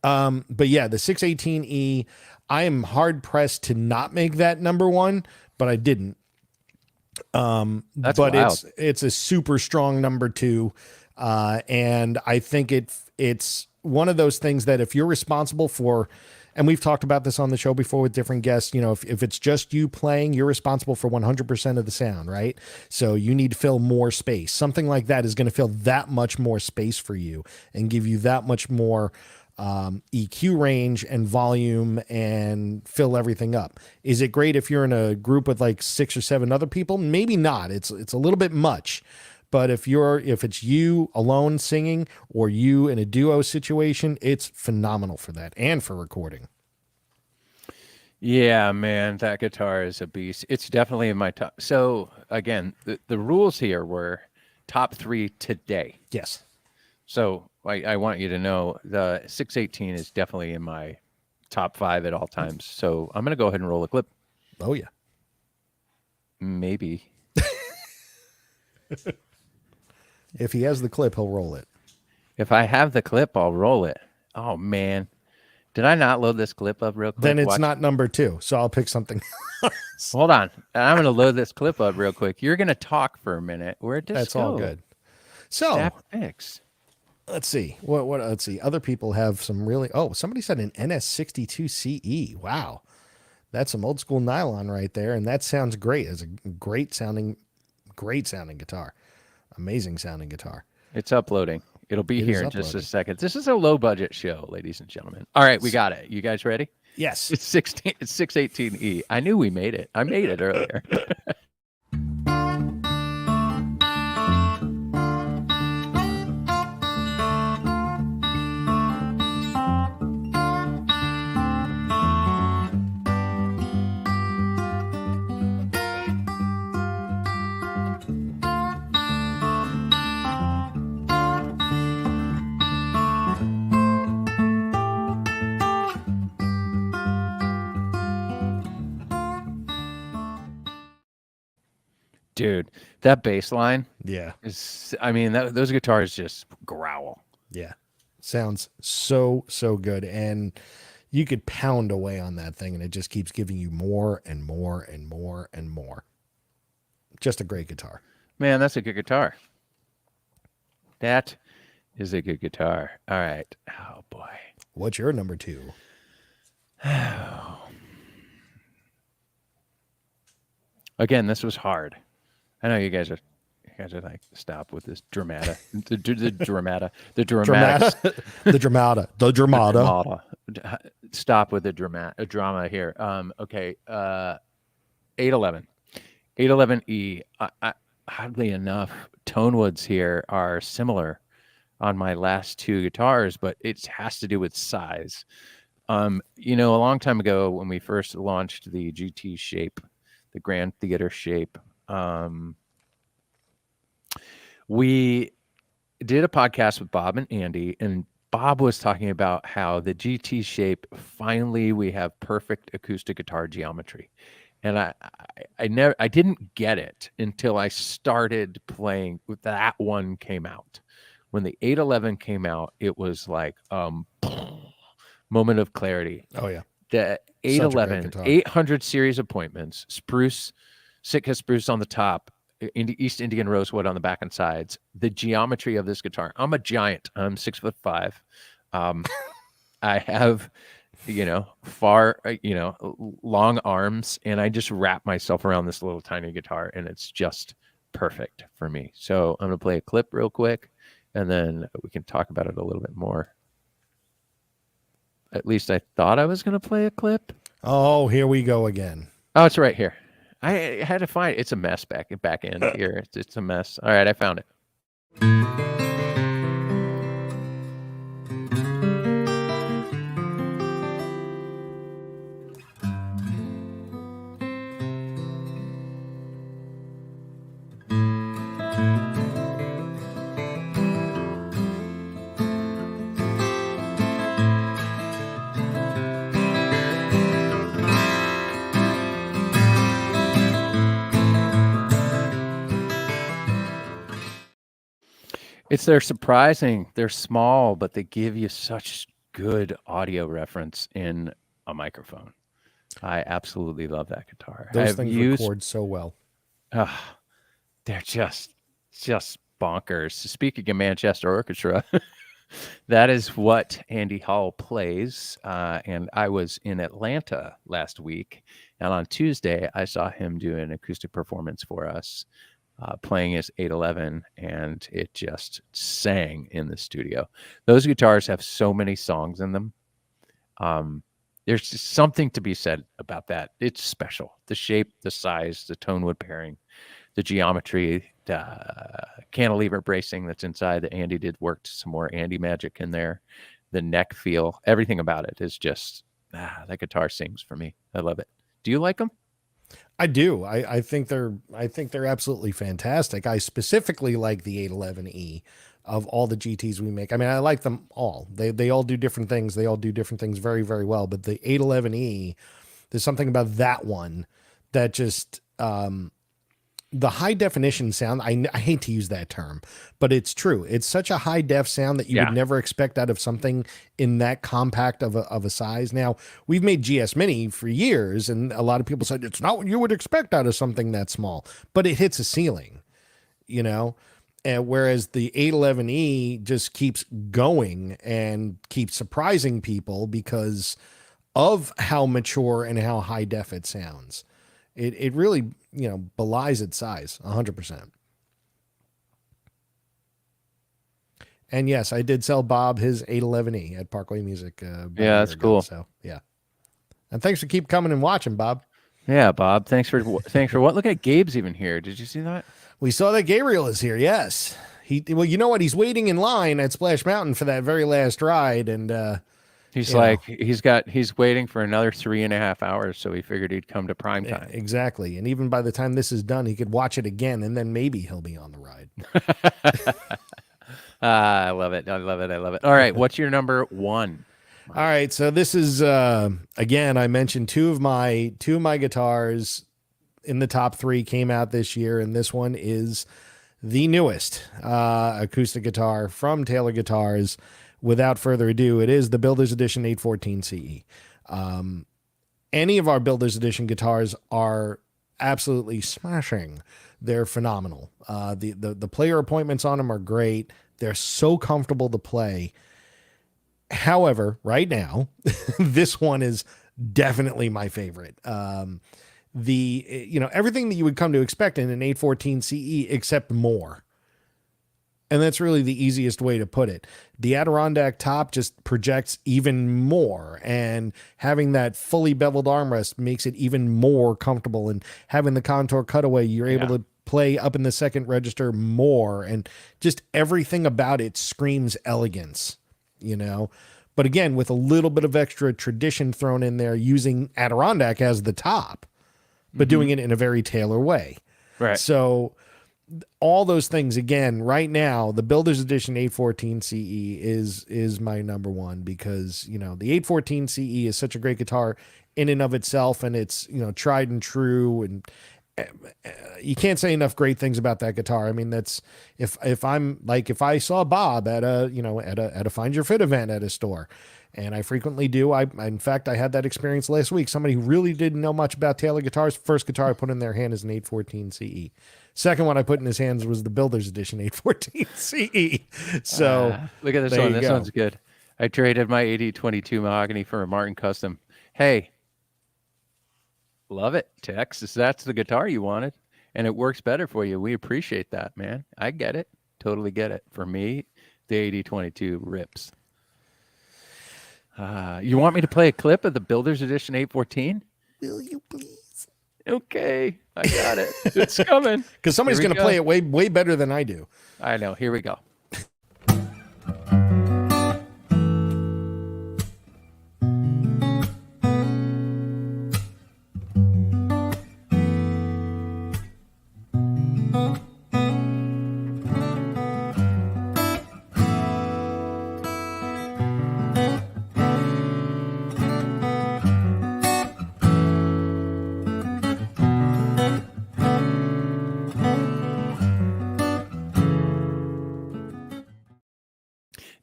But yeah, the 618E, I am hard pressed to not make that number one, but I didn't. That's but wild. it's a super strong number two. And I think it's one of those things that if you're responsible for, and we've talked about this on the show before with different guests, if it's just you playing, you're responsible for 100% of the sound, right? So you need to fill more space. Something like that is going to fill that much more space for you and give you that much more EQ range and volume and fill everything up. Is it great if you're in a group with like 6 or 7 other people? Maybe not. It's a little bit much. But if it's you alone singing or you in a duo situation, it's phenomenal for that and for recording. Yeah, man, that guitar is a beast. It's definitely in my top. So again, the rules here were top 3 today. Yes. So I want you to know the 618 is definitely in my top 5 at all times. So I'm going to go ahead and roll a clip. Oh, yeah. Maybe. If he has the clip, he'll roll it. If I have the clip, I'll roll it. Oh, man. Did I not load this clip up real quick? Then it's not number 2, so I'll pick something else. Hold on. I'm going to load this clip up real quick. You're going to talk for a minute. Where'd this That's go? all good. So That fix. let's see. What? Let's see. Other people have some really. Oh, somebody said an NS62CE. Wow, that's some old school nylon right there, and that sounds great. It's a great sounding guitar. Amazing sounding guitar. It's uploading. It'll be here in just a second. This is a low budget show, ladies and gentlemen. All right, we got it. You guys ready? Yes. It's 618E. I knew we made it. I made it earlier. Dude, that bass line, is, I mean, those guitars just growl. Yeah. Sounds so good. And you could pound away on that thing and it just keeps giving you more and more and more and more. Just a great guitar. Man, that's a good guitar. That is a good guitar. All right. Oh, boy. What's your number 2? Again, this was hard. I know you guys are like, stop with this dramata. The dramata. Stop with the drama here. Okay. 811E. Oddly enough, tone woods here are similar on my last 2 guitars, but it has to do with size. A long time ago when we first launched the GT shape, the Grand Theater shape, we did a podcast with Bob and Andy, and Bob was talking about how the GT shape, finally we have perfect acoustic guitar geometry. And I didn't get it until I started playing with that one came out. When the 811 came out, it was like moment of clarity. Oh yeah. The 811, 800 series appointments, spruce, Sitka spruce on the top, East Indian rosewood on the back and sides. The geometry of this guitar. I'm a giant. I'm 6'5". I have, long arms, and I just wrap myself around this little tiny guitar, and it's just perfect for me. So I'm going to play a clip real quick, and then we can talk about it a little bit more. At least I thought I was going to play a clip. Oh, here we go again. Oh, it's right here. I had to find it. It's a mess back end here. It's a mess. All right, I found it. They're surprising. They're small, but they give you such good audio reference in a microphone. I absolutely love that guitar. Those things record so well. They're just bonkers. Speaking of Manchester Orchestra, that is what Andy Hall plays. And I was in Atlanta last week, and on Tuesday I saw him do an acoustic performance for us. Playing his 811, and it just sang in the studio. Those guitars have so many songs in them. There's just something to be said about that. It's special. The shape, the size, the tone wood pairing, the geometry, the cantilever bracing that's inside that Andy did worked some more Andy magic in there. The neck feel, everything about it is just, that guitar sings for me. I love it. Do you like them? I do. I think they're absolutely fantastic. I specifically like the 811E of all the GTs we make. I mean, I like them all. They all do different things. They all do different things very, very well. But the 811E, there's something about that one that just the high definition sound. I hate to use that term, but it's true. It's such a high def sound that you would never expect out of something in that compact of a size. Now, we've made GS Mini for years, and a lot of people said it's not what you would expect out of something that small, but it hits a ceiling, And whereas the 811E just keeps going and keeps surprising people because of how mature and how high def it sounds. It really, belies its size 100%. And yes, I did sell Bob his 811E at Parkway Music. That's cool. So yeah. And thanks for keep coming and watching, Bob. Yeah, Bob. Thanks for what? Look at Gabe's even here. Did you see that? We saw that Gabriel is here. Yes. Well, you know what? He's waiting in line at Splash Mountain for that very last ride. And, he's waiting for another 3.5 hours. So he figured he'd come to Primetime. Exactly. And even by the time this is done, he could watch it again, and then maybe he'll be on the ride. I love it. I love it. I love it. All right. What's your number one? All right. So this is, again, I mentioned two of my guitars in the top 3 came out this year. And this one is the newest acoustic guitar from Taylor Guitars. Without further ado, it is the Builder's Edition 814 CE. Any of our Builder's Edition guitars are absolutely smashing. They're phenomenal. The player appointments on them are great. They're so comfortable to play. However, right now, this one is definitely my favorite. Everything that you would come to expect in an 814 CE except more. And that's really the easiest way to put it. The Adirondack top just projects even more, and having that fully beveled armrest makes it even more comfortable, and having the contour cutaway, you're able to play up in the second register more, and just everything about it screams elegance, but again, with a little bit of extra tradition thrown in there, using Adirondack as the top, but doing it in a very Taylor way. Right. So all those things, again, right now, the Builder's Edition 814 CE is my number one, because, the 814 CE is such a great guitar in and of itself, and it's, tried and true, and you can't say enough great things about that guitar. I mean, that's if I saw Bob at a Find Your Fit event at a store, and I frequently do. In fact, I had that experience last week. Somebody who really didn't know much about Taylor guitars. First guitar I put in their hand is an 814 CE. Second one I put in his hands was the Builder's Edition 814 CE. So look at this one. This one's good. I traded my 8022 mahogany for a Martin Custom. Hey, love it, Tex. That's the guitar you wanted, and it works better for you. We appreciate that, man. I get it. Totally get it. For me, the 8022 rips. You want me to play a clip of the Builder's Edition 814? Will you please? Okay, I got it. It's coming. Because somebody's going to play it way better than I do. I know. Here we go.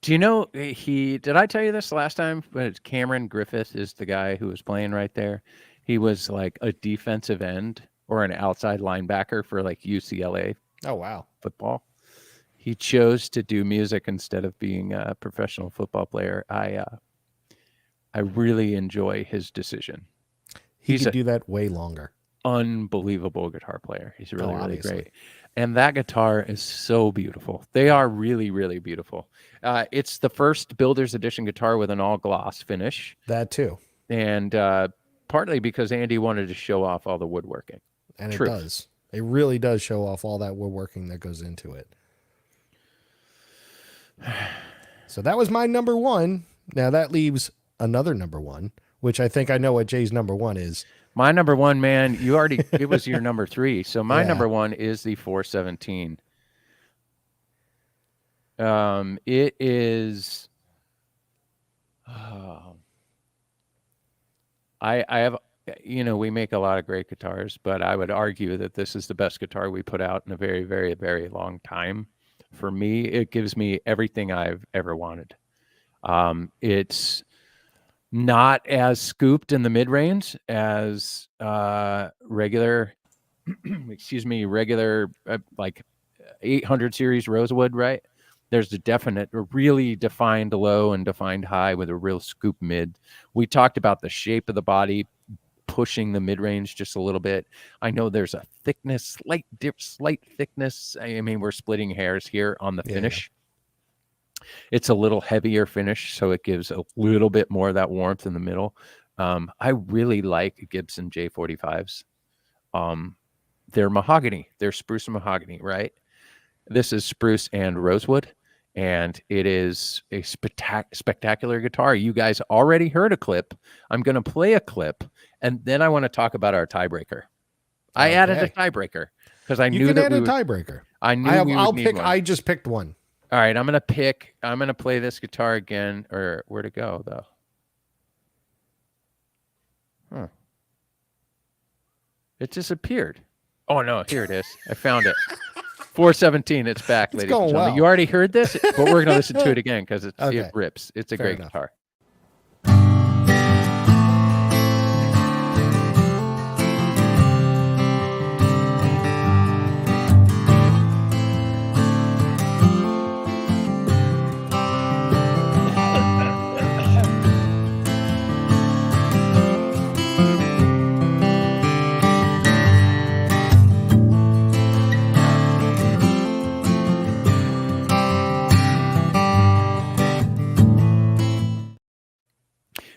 Do you know did I tell you this last time? But Cameron Griffith is the guy who was playing right there. He was like a defensive end or an outside linebacker for like UCLA. Oh, wow. Football. He chose to do music instead of being a professional football player. I really enjoy his decision. He could do that way longer. Unbelievable guitar player. He's really great. And that guitar is so beautiful. They are really, really beautiful. It's the first Builder's Edition guitar with an all gloss finish. That too. And partly because Andy wanted to show off all the woodworking. And it does. It really does show off all that woodworking that goes into it. So that was my number one. Now that leaves another number one, which I think I know what Jay's number one is. My number one, man, it was your number three. So my number one is the 417. It is, I have, we make a lot of great guitars, but I would argue that this is the best guitar we put out in a very, very, very long time. For me, it gives me everything I've ever wanted. It's not as scooped in the mid-range as regular like 800 series Rosewood, right? There's a really defined low and defined high with a real scoop mid. We talked about the shape of the body pushing the mid-range just a little bit. I know there's a thickness, slight thickness. I mean, we're splitting hairs here on the finish. It's a little heavier finish, so it gives a little bit more of that warmth in the middle. I really like Gibson J45s. They're mahogany. They're spruce and mahogany, right? This is spruce and rosewood, and it is a spectacular guitar. You guys already heard a clip. I'm going to play a clip, and then I want to talk about our tiebreaker. I added a tiebreaker because I knew that we would. Tiebreaker. I knew I'll pick one. I just picked one. All right, I'm going to play this guitar again, or where'd it go, though? Huh. It disappeared. Oh, no, here it is. I found it. 417, it's back, ladies and gentlemen. Well. You already heard this, but we're going to listen to it again because it rips. It's a great guitar.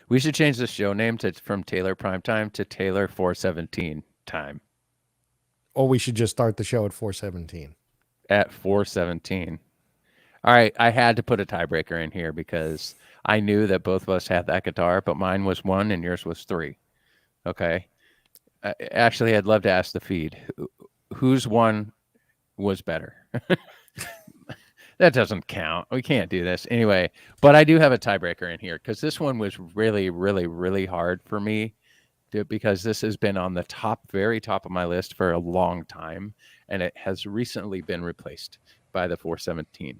We should change the show name from Taylor Primetime to Taylor 417 Time. Or we should just start the show at 417. At 417. All right, I had to put a tiebreaker in here because I knew that both of us had that guitar, but mine was 1 and yours was 3. Okay. Actually, I'd love to ask the feed. Whose one was better? That doesn't count. We can't do this. Anyway, but I do have a tiebreaker in here because this one was really, really, really hard for me because this has been on the very top of my list for a long time, and it has recently been replaced by the 417.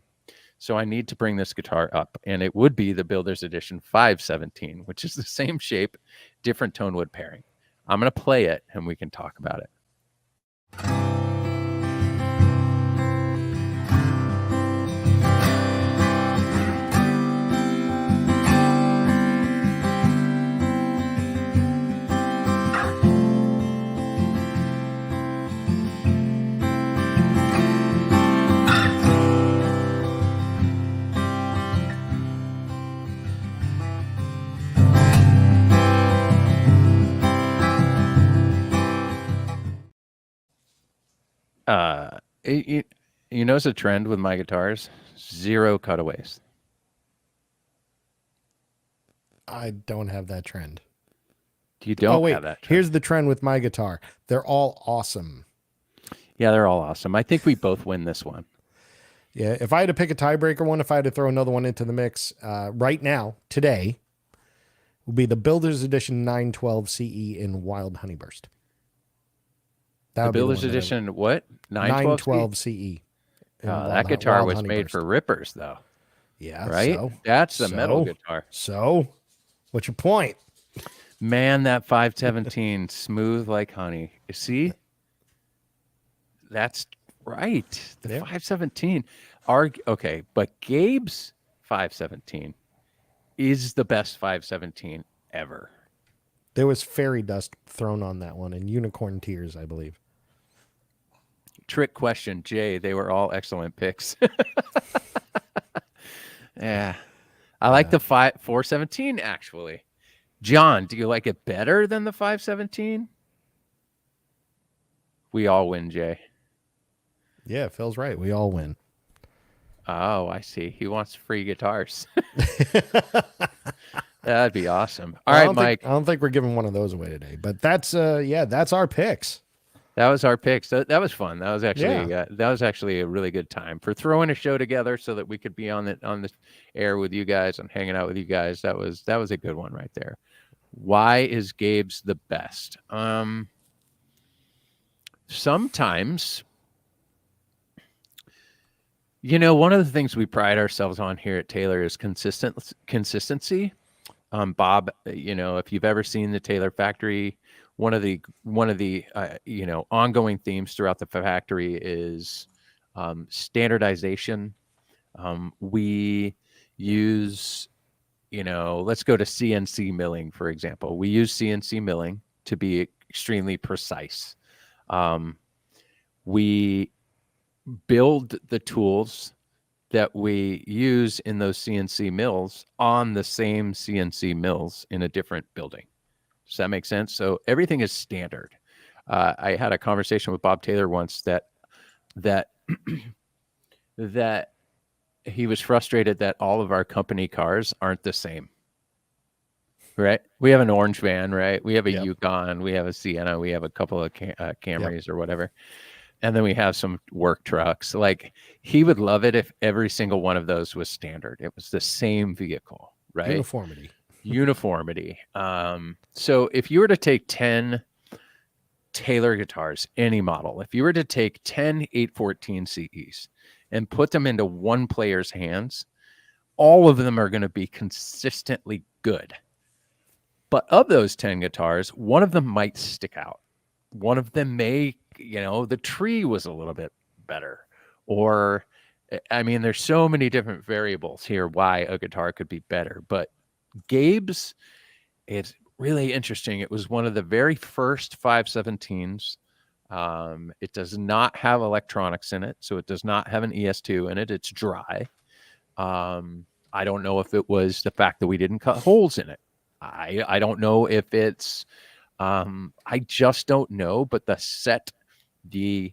So I need to bring this guitar up, and it would be the Builder's Edition 517, which is the same shape, different tone wood pairing. I'm going to play it, and we can talk about it. You, you notice a trend with my guitars? 0 cutaways. I don't have that trend. You don't wait, have that trend. Here's the trend with my guitar. They're all awesome. Yeah, they're all awesome. I think we both win this one. Yeah, if I had to pick a tiebreaker one, if I had to throw another one into the mix right now, today, will be the Builder's Edition 912 CE in Wild Honeyburst. The Builder's Edition, what? 912 CE. That guitar was made for rippers, though. Yeah, right? So, That's the metal guitar. So, what's your point? Man, that 517, smooth like honey. You see? That's right. The 517. Okay, but Gabe's 517 is the best 517 ever. There was fairy dust thrown on that one and unicorn tears, I believe. Trick question, Jay. They were all excellent picks. Yeah. I like the 417, actually. John, do you like it better than the 517? We all win, Jay. Yeah, Phil's right. We all win. Oh, I see. He wants free guitars. That'd be awesome. All right, Mike. I don't think we're giving one of those away today, but that's that's our picks. That was our picks. That was fun. That was actually a really good time for throwing a show together so that we could be on the air with you guys and hanging out with you guys. That was a good one right there. Why is Gabe's the best? Sometimes, one of the things we pride ourselves on here at Taylor is consistency. Bob, if you've ever seen the Taylor factory, one of the ongoing themes throughout the factory is standardization. We use, let's go to CNC milling, for example. We use CNC milling to be extremely precise. We build the tools that we use in those CNC mills on the same CNC mills in a different building. Does that make sense? So everything is standard. I had a conversation with Bob Taylor once that he was frustrated that all of our company cars aren't the same. Right? We have an orange van, right? We have a Yukon, we have a Sienna, we have a couple of Camrys or whatever. And then we have some work trucks. Like, he would love it if every single one of those was standard. It was the same vehicle, right? Uniformity. So if you were to take 10 Taylor guitars, any model, if you were to take 10 814 CEs and put them into one player's hands, all of them are going to be consistently good. But of those 10 guitars, one of them might stick out. One of them may, the tree was a little bit better. Or, there's so many different variables here why a guitar could be better. But Gabe's, it's really interesting. It was one of the very first 517s. It does not have electronics in it, so it does not have an ES2 in it. It's dry. I don't know if it was the fact that we didn't cut holes in it. I don't know if it's I just don't know, but the set, the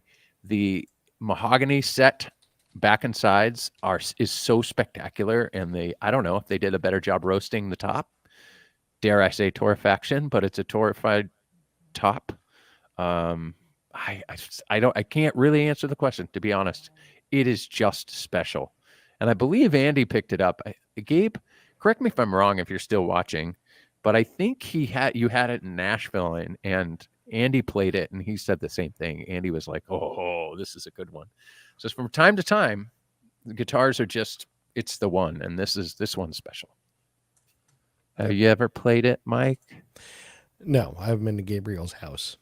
mahogany set back and sides is so spectacular, and I don't know if they did a better job roasting the top. Dare I say torrefaction, but it's a torrefied top. I can't really answer the question, to be honest. It is just special. And I believe Andy picked it up. Gabe, correct me if I'm wrong if you're still watching, but I think you had it in Nashville, and Andy played it, and he said the same thing. Andy was like, "Oh, this is a good one." So from time to time, the guitars are it's the one, and this one's special. Have you ever played it, Mike? No, I haven't been to Gabriel's house.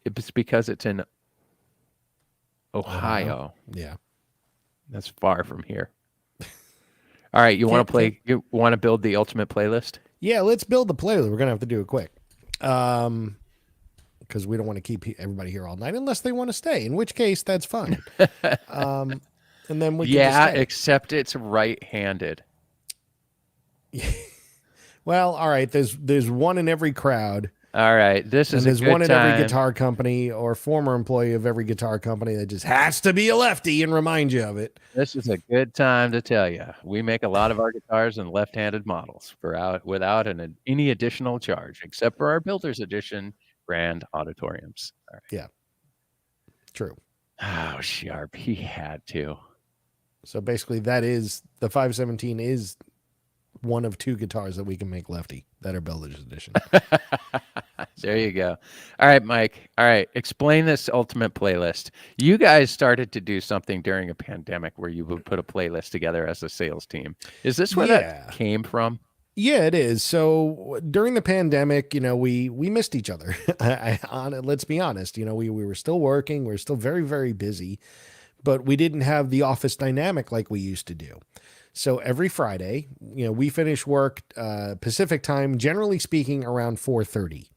It's because it's in Ohio. Yeah. That's far from here. All right, you want to build the ultimate playlist? Yeah, let's build the playlist. We're going to have to do it quick. Because we don't want to keep everybody here all night unless they want to stay, in which case that's fine. And then we can except it's right-handed. Well, all right, there's one in every crowd All right. This is And there's a good one at every time. guitar company or former employee of every guitar company that just has to be a lefty and remind you of it. This is a good time to tell you. We make a lot of our guitars in left-handed models without any additional charge, except for our Builder's Edition grand auditoriums. All right. Yeah. True. Oh, Sharp. He had to. So basically that is the 517 is one of 2 guitars that we can make lefty that are Builder's Edition. There you go. All right, Mike. All right. Explain this ultimate playlist. You guys started to do something during a pandemic where you would put a playlist together as a sales team. Is this where that came from? Yeah, it is. So during the pandemic, we missed each other. Let's be honest. We were still working. We were still very, very busy, but we didn't have the office dynamic like we used to do. So every Friday, we finish work Pacific time, generally speaking, around 4:30,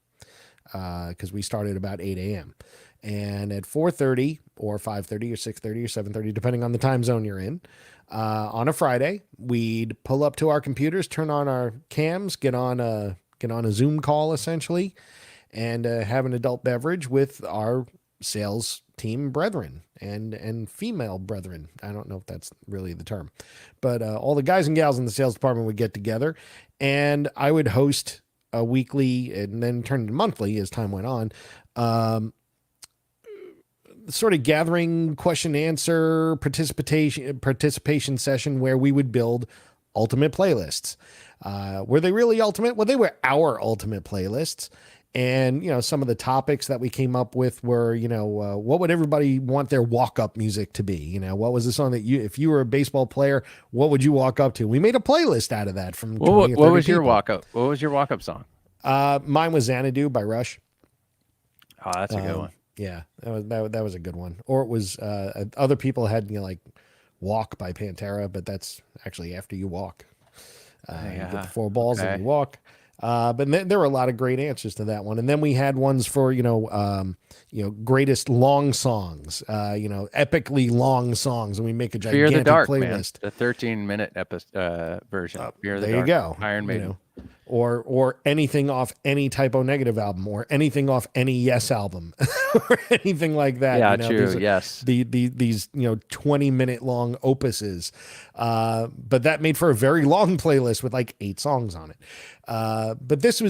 because we started about 8 a.m. And at 4:30 or 5:30 or 6:30 or 7:30, depending on the time zone you're in, on a Friday, we'd pull up to our computers, turn on our cams, get on a Zoom call essentially, and have an adult beverage with our sales team brethren and female brethren. I don't know if that's really the term, but all the guys and gals in the sales department would get together, and I would host a weekly and then turned to monthly as time went on, sort of gathering question answer participation session where we would build ultimate playlists. Were they really ultimate? Well, they were our ultimate playlists. And, some of the topics that we came up with were, what would everybody want their walk-up music to be? What was the song that if you were a baseball player, what would you walk up to? We made a playlist out of that from 20 or 30 What was people. your walk-up? What was your walk-up song? Mine was Xanadu by Rush. Oh, that's a good one. Yeah, that was a good one. Or it was other people had like Walk by Pantera, but that's actually after you walk. You get the 4 balls and you walk. But there were a lot of great answers to that one. And then we had ones for, greatest long songs, epically long songs. And we make a gigantic Fear the Dark, playlist. Man. The 13-minute version. Fear the there Dark. You go. Iron Maiden. Or anything off any Typo Negative album or anything off any Yes album or anything like that. Yeah, true. Yes. These 20-minute long opuses. But that made for a very long playlist with like 8 songs on it. But this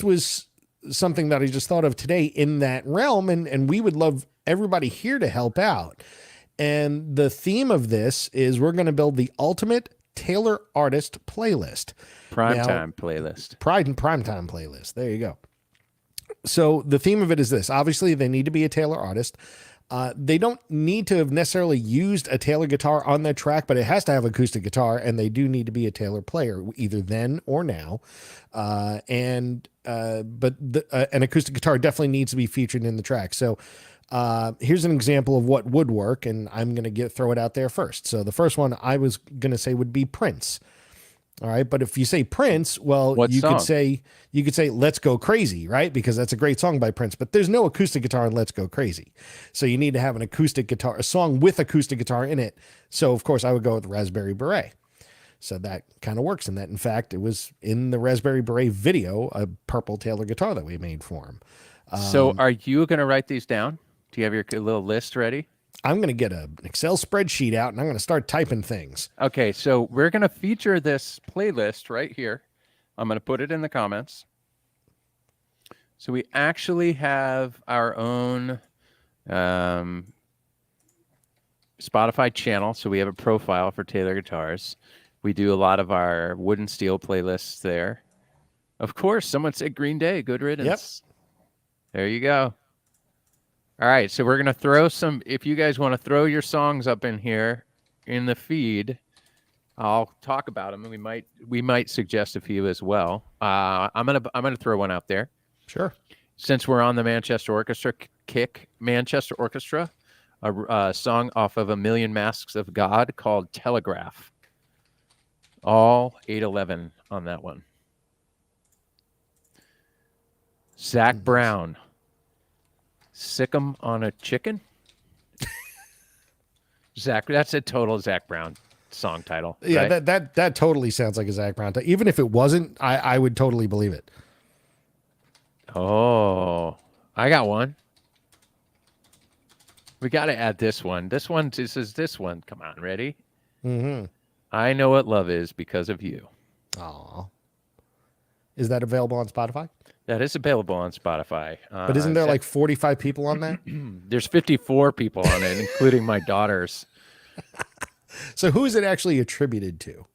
was something that I just thought of today in that realm. And we would love everybody here to help out. And the theme of this is we're going to build the ultimate Taylor artist playlist. Primetime playlist. Primetime playlist. There you go. So the theme of it is this. Obviously, they need to be a Taylor artist. They don't need to have necessarily used a Taylor guitar on their track, but it has to have acoustic guitar, and they do need to be a Taylor player, either then or now. But an acoustic guitar definitely needs to be featured in the track. So here's an example of what would work, and I'm going to throw it out there first. So the first one I was going to say would be Prince. All right. But if you say Prince, well, you could say Let's Go Crazy, right? Because that's a great song by Prince, but there's no acoustic guitar in Let's Go Crazy. So you need to have an acoustic guitar, a song with acoustic guitar in it. So of course I would go with Raspberry Beret. So that kind of works in that. In fact, it was in the Raspberry Beret video, a purple Taylor guitar that we made for him. So are you going to write these down? Do you have your little list ready? I'm going to get an Excel spreadsheet out and I'm going to start typing things. Okay, so we're going to feature this playlist right here. I'm going to put it in the comments. So we actually have our own Spotify channel. So we have a profile for Taylor Guitars. We do a lot of our Wood and Steel playlists there. Of course, someone said Green Day. Good riddance. Yep. There you go. All right, so we're going to throw some, if you guys want to throw your songs up in here in the feed, I'll talk about them, and we might suggest a few as well. I'm going to throw one out there. Sure. Since we're on the Manchester Orchestra kick, Manchester Orchestra, a song off of A Million Masks of God called Telegraph. All 811 on that one. Zach Brown. Sick 'em on a chicken. Zach, that's a total Zach Brown song title. Yeah, right? that totally sounds like a Zach Brown. Even if it wasn't, I would totally believe it. Oh, I got one. We got to add this one. This is this one. Come on, ready? Mm-hmm. I know what love is because of you. Aw. Is that available on Spotify? That is available on Spotify. But isn't there like 45 people on that? There's 54 people on it, including my daughters. So who is it actually attributed to?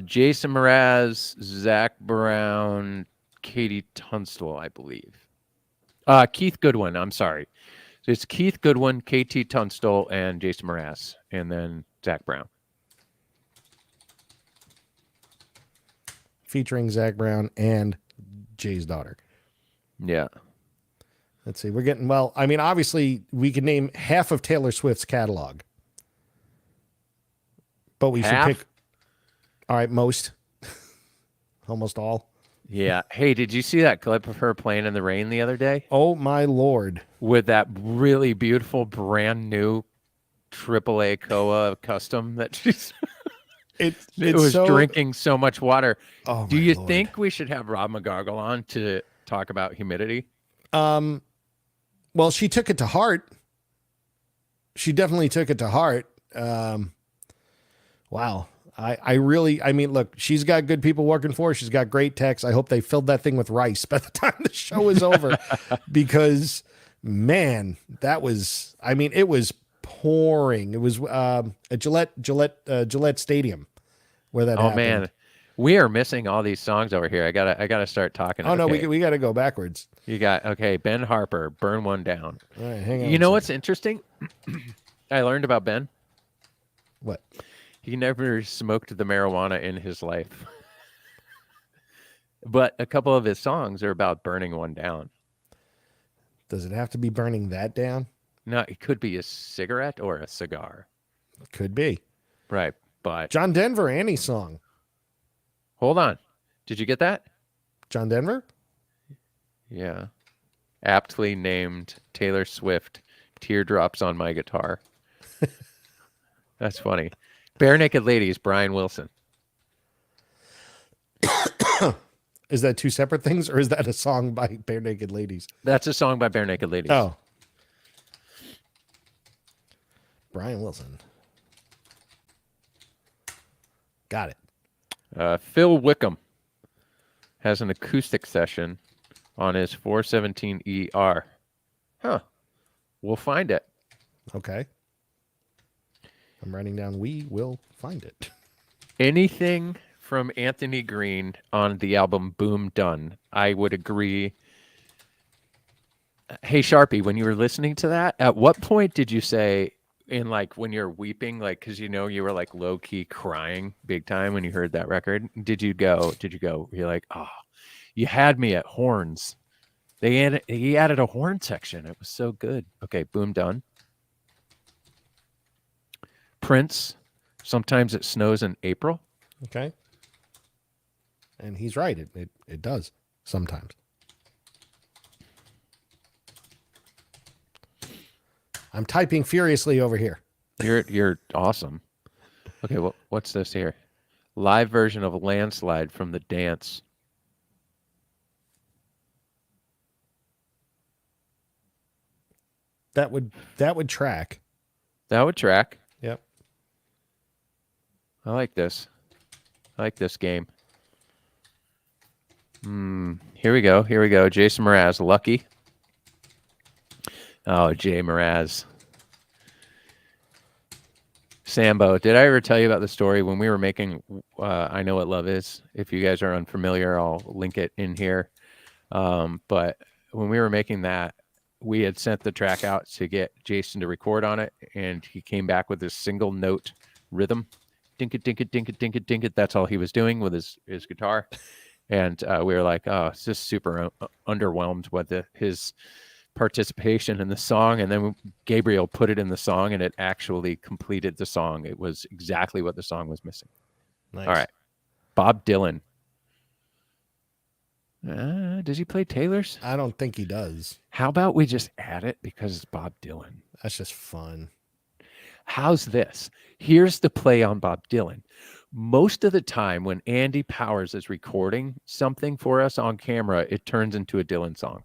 Jason Mraz, Zach Brown, Katie Tunstall, I believe. Keith Goodwin. I'm sorry. So it's Keith Goodwin, KT Tunstall, and Jason Mraz, and then Zach Brown. Featuring Zach Brown and Jay's daughter. Yeah. Let's see. We're getting, well, I mean, obviously, we can name half of Taylor Swift's catalog. But we should pick, all right, most. Almost all. Yeah. Hey, did you see that clip of her playing in the rain the other day? Oh, my Lord. With that really beautiful, brand new AAA Koa custom that she's... It was drinking so much water. Oh, do you think we should have Rob McGargle on to talk about humidity? Well, she took it to heart. She definitely took it to heart. Wow. I mean, look, she's got good people working for her. She's got great techs. I hope they filled that thing with rice by the time the show is over because, man, that was, I mean, it was pouring. It was at Gillette Stadium where that happened. Man, we are missing all these songs over here. I gotta start talking. Oh, no, we got to go backwards. You got, okay, Ben Harper, Burn One Down. All right, hang on. You know what's interesting? I learned about Ben. What? He never smoked the marijuana in his life. But a couple of his songs are about burning one down. Does it have to be burning that down? No, it could be a cigarette or a cigar. Could be. Right, but... John Denver, Annie's song. Hold on. Did you get that? John Denver? Yeah. Aptly named Taylor Swift, Teardrops on My Guitar. That's funny. Bare Naked Ladies, Brian Wilson. Is that two separate things, or is that a song by Bare Naked Ladies? That's a song by Bare Naked Ladies. Oh. Brian Wilson. Got it. Phil Wickham has an acoustic session on his 417 ER. Huh. We'll find it. Okay. I'm writing down, we will find it. Anything from Anthony Green on the album Boom Done, I would agree. Hey, Sharpie, when you were listening to that, at what point did you say, in like when you're weeping, like, because you know you were like low key crying big time when you heard that record? Did you go? You're like, oh, you had me at horns. He added a horn section. It was so good. Okay, Boom Done. Prince, Sometimes It Snows in April. Okay. And he's right. It does sometimes. I'm typing furiously over here. You're awesome. Okay, well, what's this here? Live version of Landslide from The Dance. That would track. That would track. Yep. I like this. I like this game. Here we go. Jason Mraz, Lucky. Oh, Jay Mraz. Sambo, did I ever tell you about the story when we were making I Know What Love Is? If you guys are unfamiliar, I'll link it in here. But when we were making that, we had sent the track out to get Jason to record on it, and he came back with this single note rhythm. Dink it, dink it, dink it, dink it, dink it. That's all he was doing with his guitar. And we were like, oh, it's just super underwhelmed with his participation in the song. And then Gabriel put it in the song, and it actually completed the song. It was exactly what the song was missing. Nice. All right. Bob Dylan. Does he play Taylor's? I don't think he does. How about we just add it because it's Bob Dylan? That's just fun. How's this? Here's the play on Bob Dylan. most of the time when Andy Powers is recording something for us on camera, it turns into a Dylan song.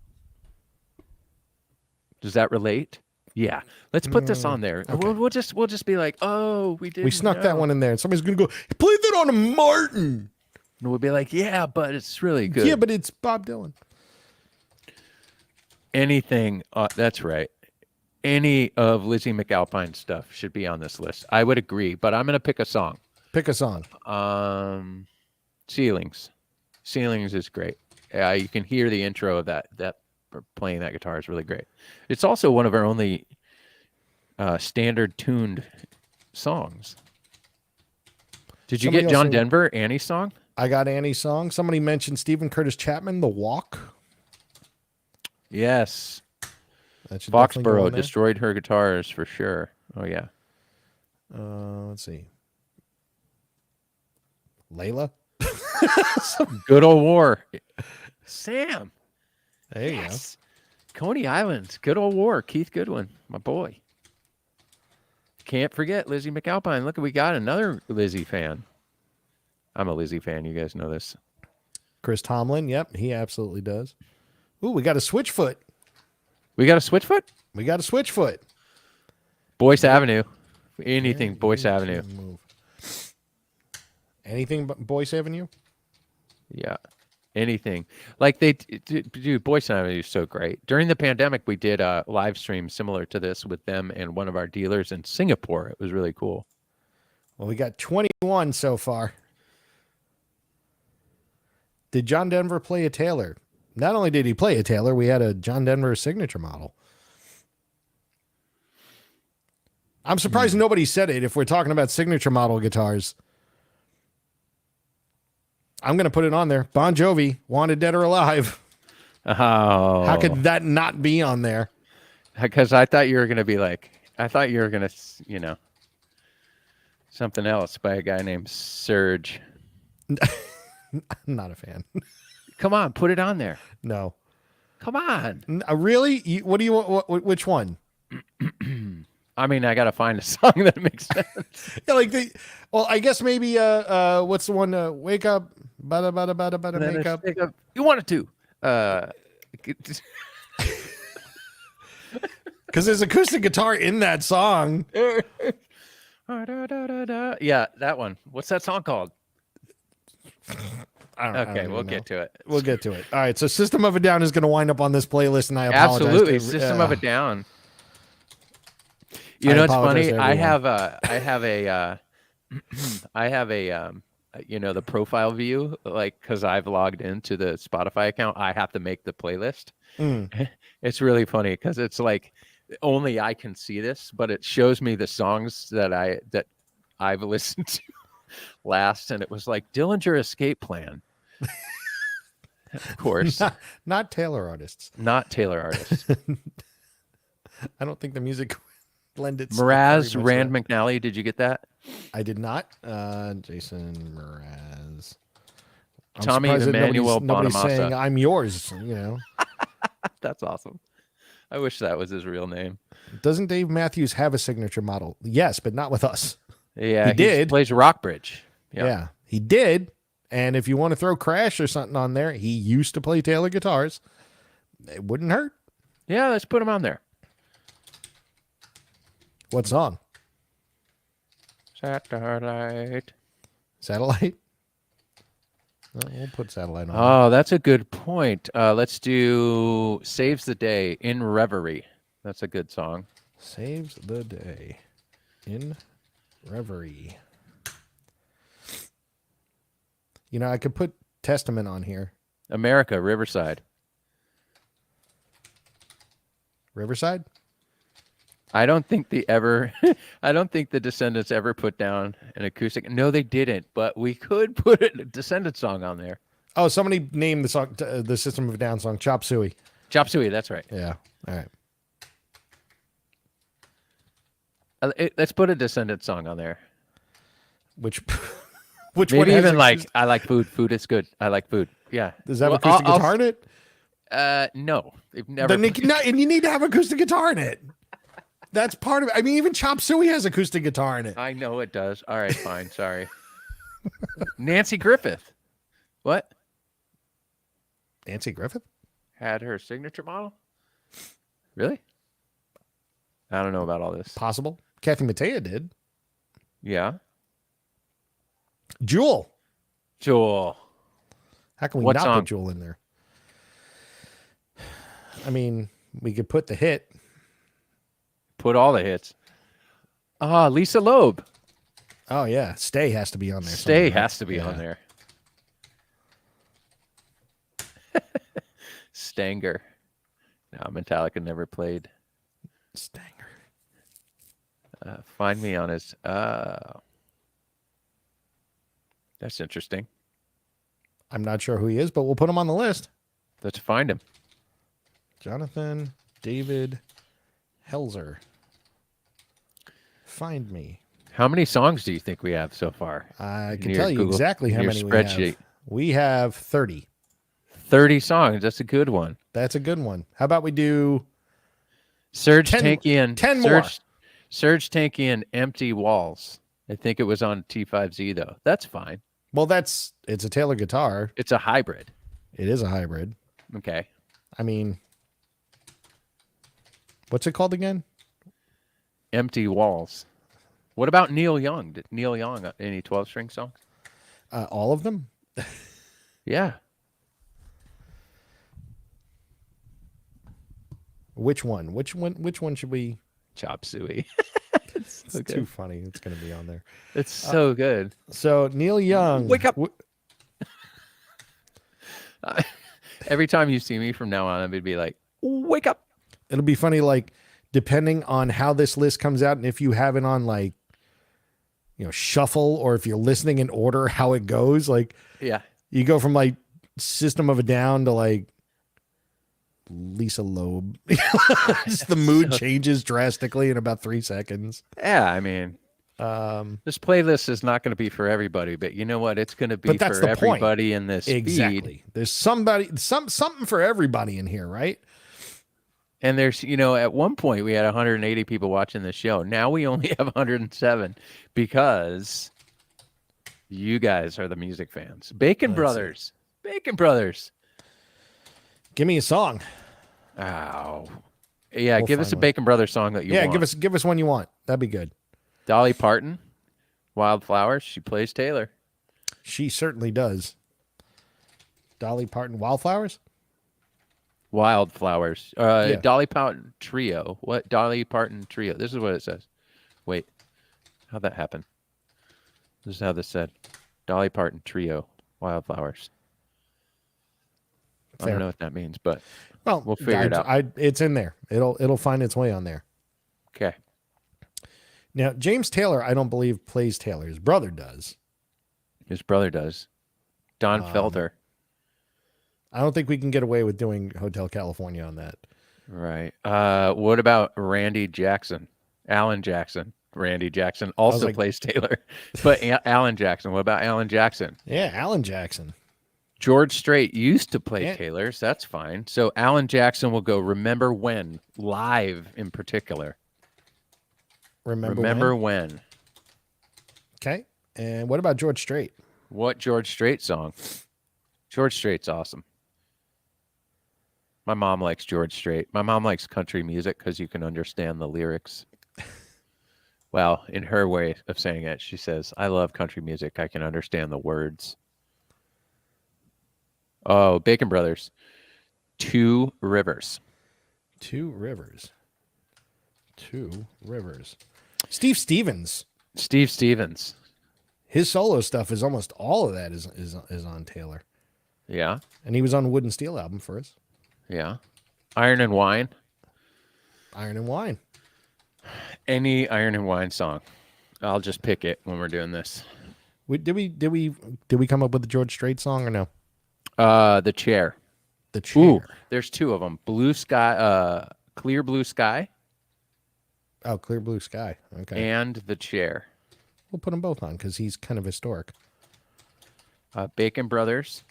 Does that relate? Yeah. Let's put this on there. Okay. We'll just be like, oh, we snuck that one in there, and somebody's gonna go, he played that on a Martin. And we'll be like, yeah, but it's really good. Yeah, but it's Bob Dylan. Anything, that's right. Any of Lizzie McAlpine's stuff should be on this list. I would agree, but I'm going to pick a song. Pick a song. Ceilings. Ceilings is great. You can hear the intro of that playing that guitar is really great. It's also one of our only standard tuned songs. Did you get John Denver, Annie's song? I got Annie's song. Somebody mentioned Stephen Curtis Chapman, The Walk. Yes. Foxborough destroyed her guitars for sure. Oh, yeah. Let's see. Layla. Good old war. Sam. There you go. Coney Island. Good old war. Keith Goodwin, my boy. Can't forget Lizzie McAlpine. Look, we got another Lizzie fan. I'm a Lizzie fan. You guys know this. Chris Tomlin. Yep, he absolutely does. Ooh, we got a Switchfoot. We got a Switchfoot? We got a Switchfoot. Boyce Avenue. Anything Boyce Avenue. Anything but Boyce Avenue? Yeah. Anything. Like dude, Boyce Avenue is so great. During the pandemic, we did a live stream similar to this with them and one of our dealers in Singapore. It was really cool. Well, we got 21 so far. Did John Denver play a Taylor? Not only did he play a Taylor, we had a John Denver signature model. I'm surprised nobody said it if we're talking about signature model guitars. I'm going to put it on there. Bon Jovi, Wanted Dead or Alive. Oh. How could that not be on there? Because I thought you were going to be like, something else by a guy named Serge. I'm not a fan. Come on, put it on there. No. Come on. Really? What do you want? Which one? I mean, I got to find a song that makes sense. Yeah, I guess maybe, what's the one? Wake Up, bada, bada, bada, bada, make up. You wanted to. Because there's acoustic guitar in that song. Yeah, that one. What's that song called? We'll get to it. We'll get to it. All right, so System of a Down is going to wind up on this playlist, and I apologize. Absolutely, System of a Down. You know, it's funny. I have a the profile view, like, because I've logged into the Spotify account. I have to make the playlist. It's really funny because it's like only I can see this, but it shows me the songs that I've listened to last, and it was like Dillinger Escape Plan. Of course, not Taylor artists. Not Taylor artists. I don't think the music lend itself. Mraz, Rand McNally. Did you get that? I did not. Jason Mraz. Tommy Emmanuel nobody's Bonamassa. saying I'm yours. You know. That's awesome. I wish that was his real name. Doesn't Dave Matthews have a signature model? Yes, but not with us. Yeah, he did. Plays Rockbridge. Yep. Yeah, he did. And if you want to throw Crash or something on there, he used to play Taylor guitars. It wouldn't hurt. Yeah, let's put him on there. What song? Satellite. Satellite? We'll put Satellite on. Oh, that's a good point. Let's do Saves the Day, In Reverie. That's a good song. Saves the Day, In Reverie. You know, I could put Testament on here. America, Riverside. Riverside? I don't think the Descendants ever put down an acoustic. No, they didn't, but we could put a Descendants song on there. Oh, somebody named the song, the System of a Down song, Chop Suey. Chop Suey, that's right. Yeah, all right. Let's put a Descendants song on there. Which maybe one even like I like food. Food is good. I like food. Yeah. Does that have acoustic guitar in it? No, they've never. And you need to have acoustic guitar in it. That's part of it. I mean, even Chop Suey has acoustic guitar in it. I know it does. All right, fine. Sorry. Nancy Griffith. What? Nancy Griffith? Had her signature model? Really? I don't know about all this. Possible. Kathy Mattea did. Yeah. Jewel. How can we What not song? put Jewel in there? I mean, we could put the hit. Put all the hits. Lisa Loeb. Oh, yeah. Stay has to be on there. Stay has to be on there. Stanger. No, Metallica never played. Stanger. Find me on his... that's interesting. I'm not sure who he is, but we'll put him on the list. Let's find him. Jonathan David Helzer. Find me. How many songs do you think we have so far? I can tell you exactly how many we have. We have 30. 30 songs. That's a good one. That's a good one. How about we do Serge Tankian? 10 more. Serge Tankian, Empty Walls. I think it was on T5Z, though. That's fine. Well, it's a Taylor guitar. It's a hybrid. It is a hybrid. Okay. I mean, what's it called again? Empty Walls. What about Neil Young? Did Neil Young any 12-string songs? All of them? Yeah. Which one? Which one should we? Chop Suey. It's too funny. It's going to be on there. It's so good. So Neil Young. Wake up. Every time you see me from now on, it'd be like, wake up. It'll be funny, like, depending on how this list comes out and if you have it on, like, shuffle, or if you're listening in order, how it goes. Like, yeah, you go from, like, System of a Down to, like, Lisa Loeb. Just the mood changes drastically in about 3 seconds. Yeah, I mean, this playlist is not going to be for everybody, but you know what? It's going to be for everybody in this feed. There's something for everybody in here, right? And there's, at one point we had 180 people watching the show. Now we only have 107 because you guys are the music fans. Bacon Brothers. Give me a song. Oh, yeah. Give us a Bacon Brothers song that you want. Yeah, give us one you want. That'd be good. Dolly Parton, Wildflowers. She plays Taylor. She certainly does. Dolly Parton, Wildflowers? Wildflowers. Dolly Parton Trio. What? Dolly Parton Trio. This is what it says. Wait. How'd that happen? This is how this said. Dolly Parton Trio. Wildflowers. Fair. I don't know what that means, but we'll figure it out. It's in there. It'll find its way on there. Okay. Now, James Taylor, I don't believe plays Taylor. His brother does. Don Felder. I don't think we can get away with doing Hotel California on that. Right. What about Randy Jackson? Alan Jackson. Randy Jackson also plays Taylor. But Alan Jackson. What about Alan Jackson? Yeah, Alan Jackson. George Strait used to play Taylor's. That's fine. So Alan Jackson will go Remember When, live in particular. Remember when. Okay. And what about George Strait? What George Strait song? George Strait's awesome. My mom likes George Strait. My mom likes country music because you can understand the lyrics. Well, in her way of saying it, she says, I love country music. I can understand the words. Oh, Bacon Brothers. Two Rivers. Two Rivers. Steve Stevens. His solo stuff is almost all of that is on Taylor. Yeah. And he was on Wood and Steel album for us. Yeah. Iron and Wine. Any Iron and Wine song. I'll just pick it when we're doing this. Did we come up with the George Strait song or no? The Chair. Ooh, there's two of them. Blue Sky, Clear Blue Sky. Oh, Clear Blue Sky. Okay. And The Chair. We'll put them both on because he's kind of historic. Bacon Brothers.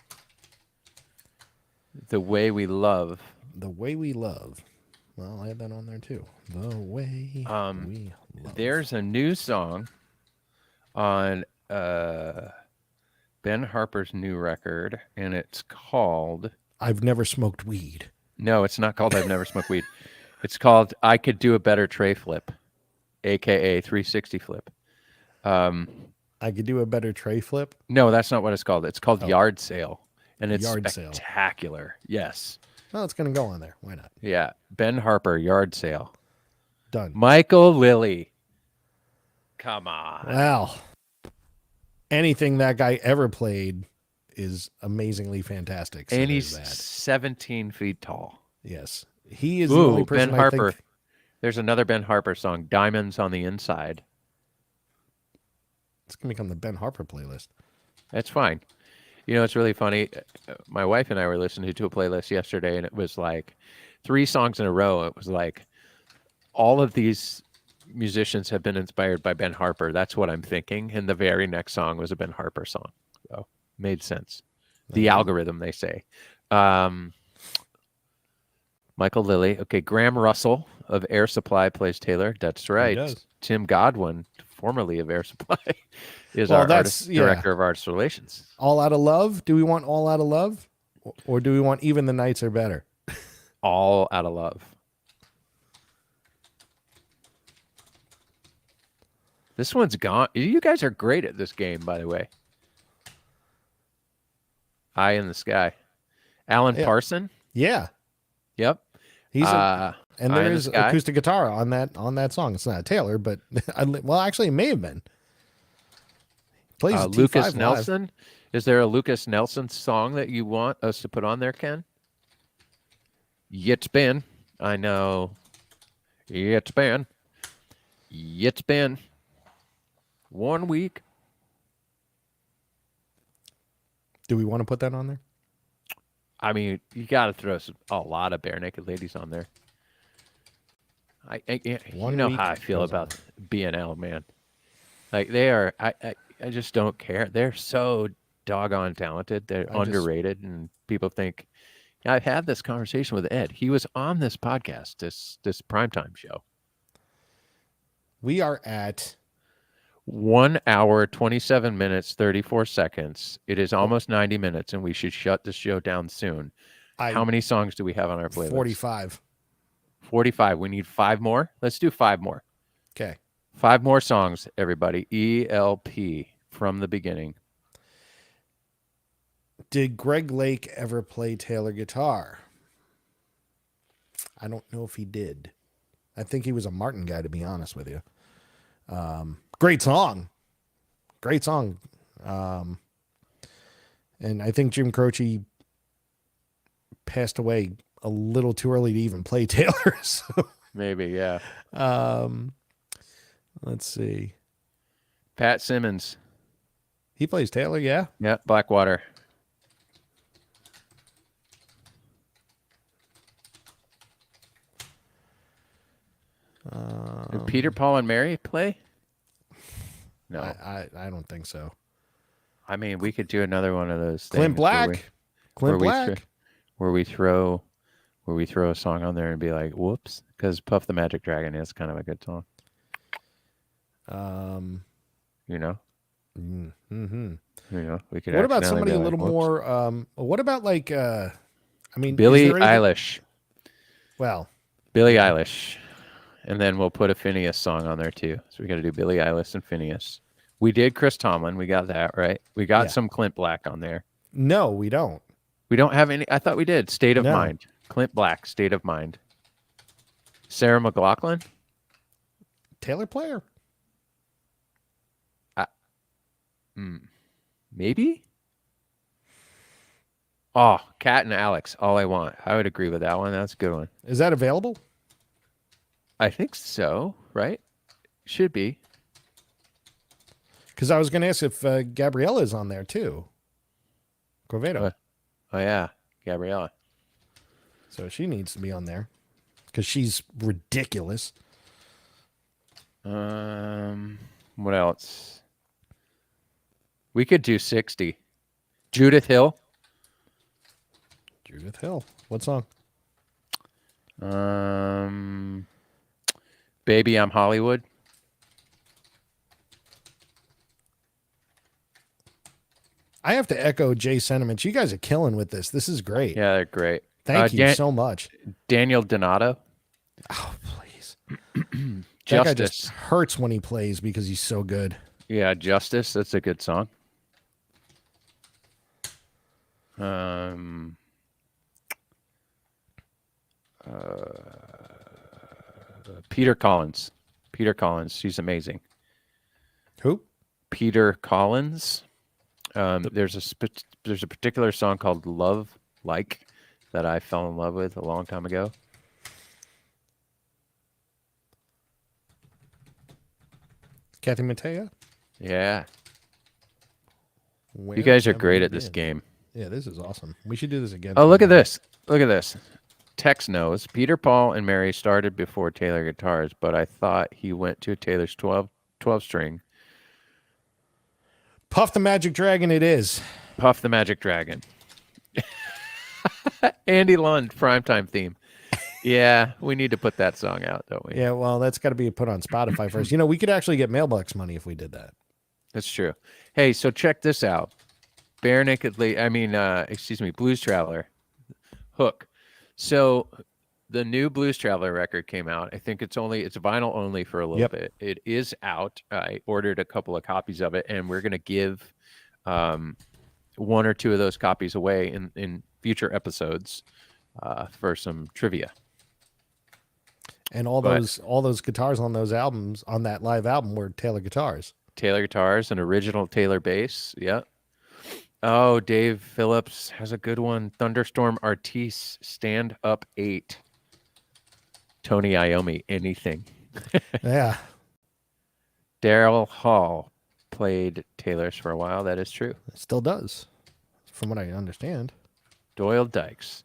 The Way We Love. Well, I had that on there too. The Way We Love. There's a new song on Ben Harper's new record, and it's called... I've Never Smoked Weed. No, it's not called I've Never Smoked Weed. It's called I Could Do a Better Tray Flip, a.k.a. 360 Flip. I Could Do a Better Tray Flip? No, that's not what it's called. It's called Yard Sale, and it's Yard Sale. spectacular. Yes. Oh, it's going to go on there. Why not? Yeah. Ben Harper, Yard Sale. Done. Michael Lilly. Come on. Well, anything that guy ever played is amazingly fantastic. So And he's there's that. 17 feet tall. Yes. He is the only person Ben Harper. I think... There's another Ben Harper song, Diamonds on the Inside. It's going to become the Ben Harper playlist. That's fine. You know, it's really funny. My wife and I were listening to a playlist yesterday, and it was like 3 songs in a row. It was like all of these musicians have been inspired by Ben Harper. That's what I'm thinking. And the very next song was a Ben Harper song. So made sense. The algorithm, they say. Michael Lilly. Okay, Graham Russell of Air Supply plays Taylor. That's right. Tim Godwin, formerly of Air Supply, is our director of artist relations. All Out of Love? Do we want All Out of Love? Or do we want Even the Nights Are Better? All Out of Love. This one's gone. You guys are great at this game, by the way. Eye in the Sky. Alan Parson? Yeah. Yep. He's and there is acoustic guitar on that song. It's not Taylor, but well, actually, it may have been. Plays Lucas Nelson. Live. Is there a Lucas Nelson song that you want us to put on there, Ken? It's been. I know. It's been 1 week. Do we want to put that on there? I mean, you got to throw a lot of Bare Naked Ladies on there. You know how I feel about BNL, man. Like they are, I just don't care. They're so doggone talented. They're underrated, and people think. I've had this conversation with Ed. He was on this podcast, this primetime show. We are at 1 hour, 27 minutes, 34 seconds. It is almost 90 minutes, and we should shut the show down soon. How many songs do we have on our playlist? 45. 45. We need 5 more? Let's do 5 more. Okay. 5 more songs, everybody. ELP from the beginning. Did Greg Lake ever play Taylor guitar? I don't know if he did. I think he was a Martin guy, to be honest with you. Great song. Great song. And I think Jim Croce passed away a little too early to even play Taylor. So. Maybe, yeah. Let's see. Pat Simmons. He plays Taylor, yeah? Yeah, Blackwater. Did Peter, Paul, and Mary play? No. I don't think so. I mean, we could do another one of those things. Clint Black. Where we throw a song on there and be like, whoops, because Puff the Magic Dragon is kind of a good song. You know? Mm-hmm. You know, we could. What about somebody a little more? What about like? I mean, Billie Eilish. Well, Billie Eilish, and then we'll put a Phineas song on there too. So we got to do Billie Eilish and Phineas. We did Chris Tomlin. We got that right. We got some Clint Black on there. No, we don't. We don't have any. I thought we did. State of Mind. Clint Black. State of Mind. Sarah McLachlan. Taylor player. Maybe. Oh, Cat and Alex. All I Want. I would agree with that one. That's a good one. Is that available? I think so. Right? Should be. Because I was going to ask if Gabriella is on there too. Corvedo. Oh yeah, Gabriella. So she needs to be on there because she's ridiculous. What else? We could do 60. Judith Hill. Judith Hill. What song? Baby, I'm Hollywood. I have to echo Jay's sentiments. You guys are killing with this. This is great. Yeah, they're great. Thank you so much. Daniel Donato. Oh, please. Justice. That guy just hurts when he plays because he's so good. Yeah, Justice. That's a good song. Peter Collins. Peter Collins. She's amazing. Who? Peter Collins. There's a particular song called Love Like that I fell in love with a long time ago. Kathy Mattea? Yeah. You guys are great at this game. Yeah, this is awesome. We should do this again. Oh, look at this. Look at this. Tex knows. Peter, Paul, and Mary started before Taylor Guitars, but I thought he went to Taylor's 12-string. Puff the Magic Dragon it is. Puff the Magic Dragon. Andy Lund, Primetime theme. Yeah, we need to put that song out, don't we? Yeah, well, that's got to be put on Spotify first. You know, we could actually get mailbox money if we did that. That's true. Hey, so check this out. Bare Naked Blues Traveler. Hook. So the new Blues Traveler record came out. I think it's vinyl only for a little bit. It is out. I ordered a couple of copies of it, and we're going to give one or two of those copies away in future episodes for some trivia. And all those guitars on those albums, on that live album, were Taylor guitars. Taylor guitars, an original Taylor bass. Yeah. Oh, Dave Phillips has a good one. Thunderstorm Artiste, Stand Up 8. Tony Iommi, Anything. Yeah. Daryl Hall played Taylor's for a while. That is true. It still does, from what I understand. Doyle Dykes.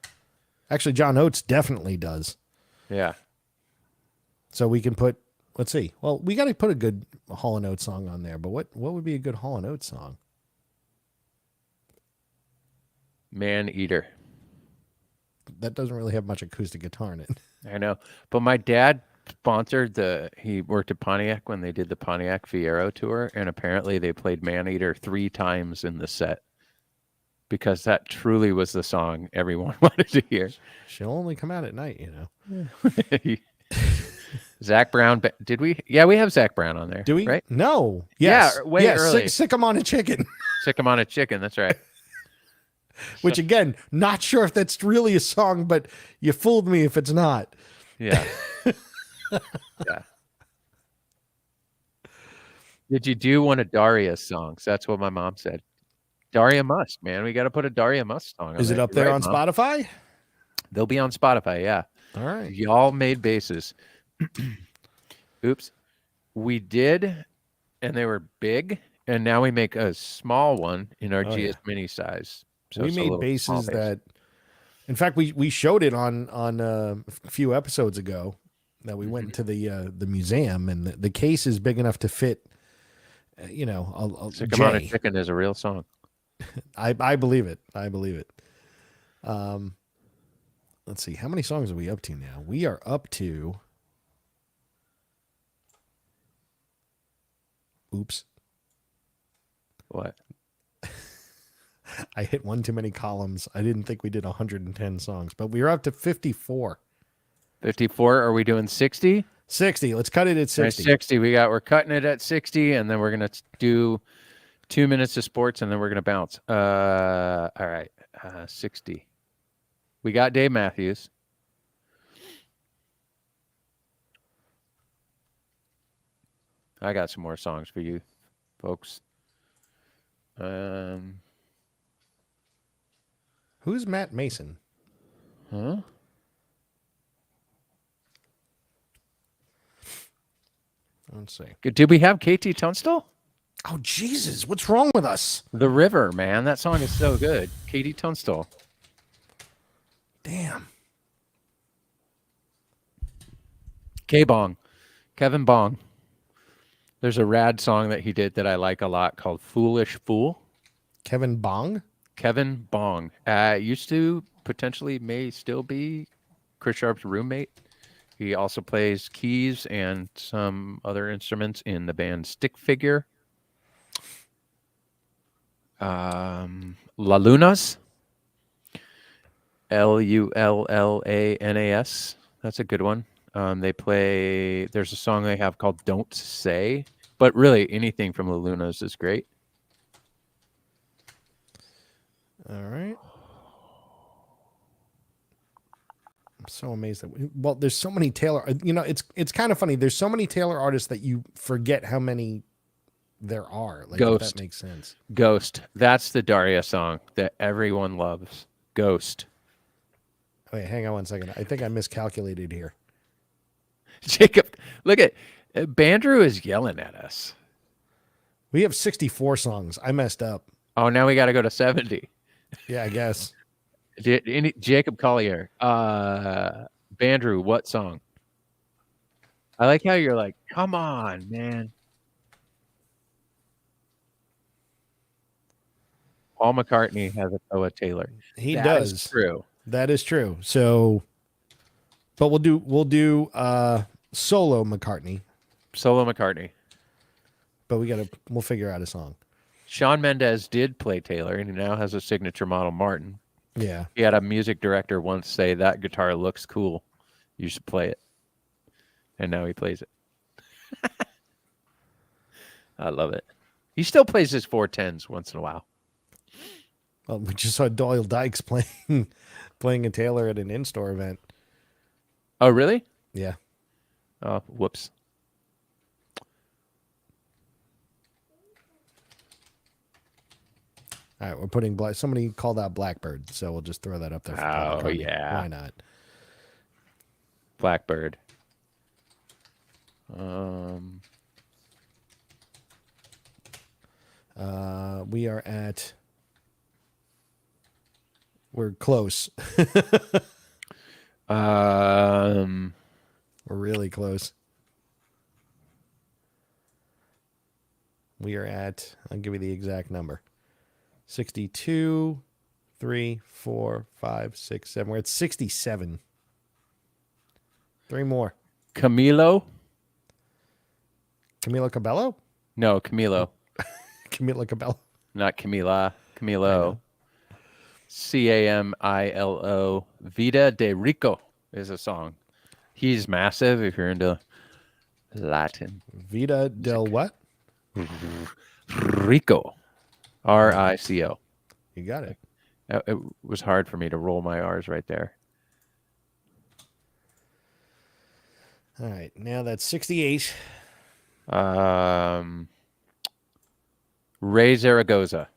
Actually, John Oates definitely does. Yeah. So we can put, let's see. Well, we got to put a good Hall & Oates song on there, but what would be a good Hall & Oates song? Man Eater. That doesn't really have much acoustic guitar in it. I know. But my dad sponsored he worked at Pontiac when they did the Pontiac Fiero tour, and apparently they played Man Eater 3 times in the set because that truly was the song everyone wanted to hear. She'll only come out at night, you know. Zach Brown. Did we? Yeah, we have Zach Brown on there. Do we? Right? No. Yes. Yeah, way early. Sick 'em on a chicken. Sick 'em on a chicken. That's right. Which, again, not sure if that's really a song, but you fooled me if it's not. Yeah. Yeah. Did you do one of Daria's songs? That's what my mom said. Daria Must, man. We got to put a Daria Must song on Is it up there on Mom. Spotify? They'll be on Spotify, yeah. All right. Y'all made bases. Oops. We did, and they were big, and now we make a small one in our GS mini size. So we made bases that, in fact, we showed it on a few episodes ago that we went to the museum, and the case is big enough to fit, you know, Sick 'em on a Chicken is a real song. I believe it. I believe it. Let's see. How many songs are we up to now? We are up to. Oops. What? I hit one too many columns. I didn't think we did 110 songs, but we are up to 54. 54? Are we doing 60? 60. Let's cut it at 60. 60. We're cutting it at 60, and then we're going to do 2 minutes of sports, and then we're going to bounce. All right. 60. We got Dave Matthews. I got some more songs for you folks. Who's Matt Mason? Huh? Let's see. Did we have KT Tunstall? Oh, Jesus. What's wrong with us? The River, man. That song is so good. KT Tunstall. Damn. Kevin Bong. There's a rad song that he did that I like a lot called Foolish Fool. Kevin Bong? Kevin Bong. Used to potentially may still be Chris Sharp's roommate. He also plays keys and some other instruments in the band Stick Figure. La Lunas. Lullanas. That's a good one. They play. There's a song they have called "Don't Say," but really anything from La Lunas is great. All right. I'm so amazed that well, there's so many Taylor. It's kind of funny. There's so many Taylor artists that you forget how many there are. Like, if that makes sense. Ghost. That's the Daria song that everyone loves. Ghost. Wait, hang on one second. I think I miscalculated here. Jacob, look at Bandrew is yelling at us. We have 64 songs. I messed up. Oh, now we got to go to 70. Yeah, I guess. Jacob Collier. Bandrew, what song? I like how you're like, come on, man. Paul McCartney has a Koa Taylor. He that does. Is true. That is true. So, but we'll do solo McCartney. Solo McCartney. But we'll figure out a song. Shawn Mendes did play Taylor, and he now has a signature model, Martin. Yeah. He had a music director once say, that guitar looks cool. You should play it. And now he plays it. I love it. He still plays his 410s once in a while. Well, we just saw Doyle Dykes playing a Taylor at an in-store event. Oh, really? Yeah. Oh, whoops. All right, we're putting somebody called out Blackbird, so we'll just throw that up there. Oh, yeah. Why not? Blackbird. We are at. We're close. We're really close. We are at. I'll give you the exact number. 62, 3, 4, 5, 6, 7. We're at 67. 3 more. Camilo Cabello? No, Camilo. Camila Cabello. Not Camila. Camilo. Camilo. Vida de Rico is a song. He's massive if you're into Latin. Vida del what? Rico. Rico. You got it. It was hard for me to roll my R's right there. All right. Now that's 68. Ray Zaragoza.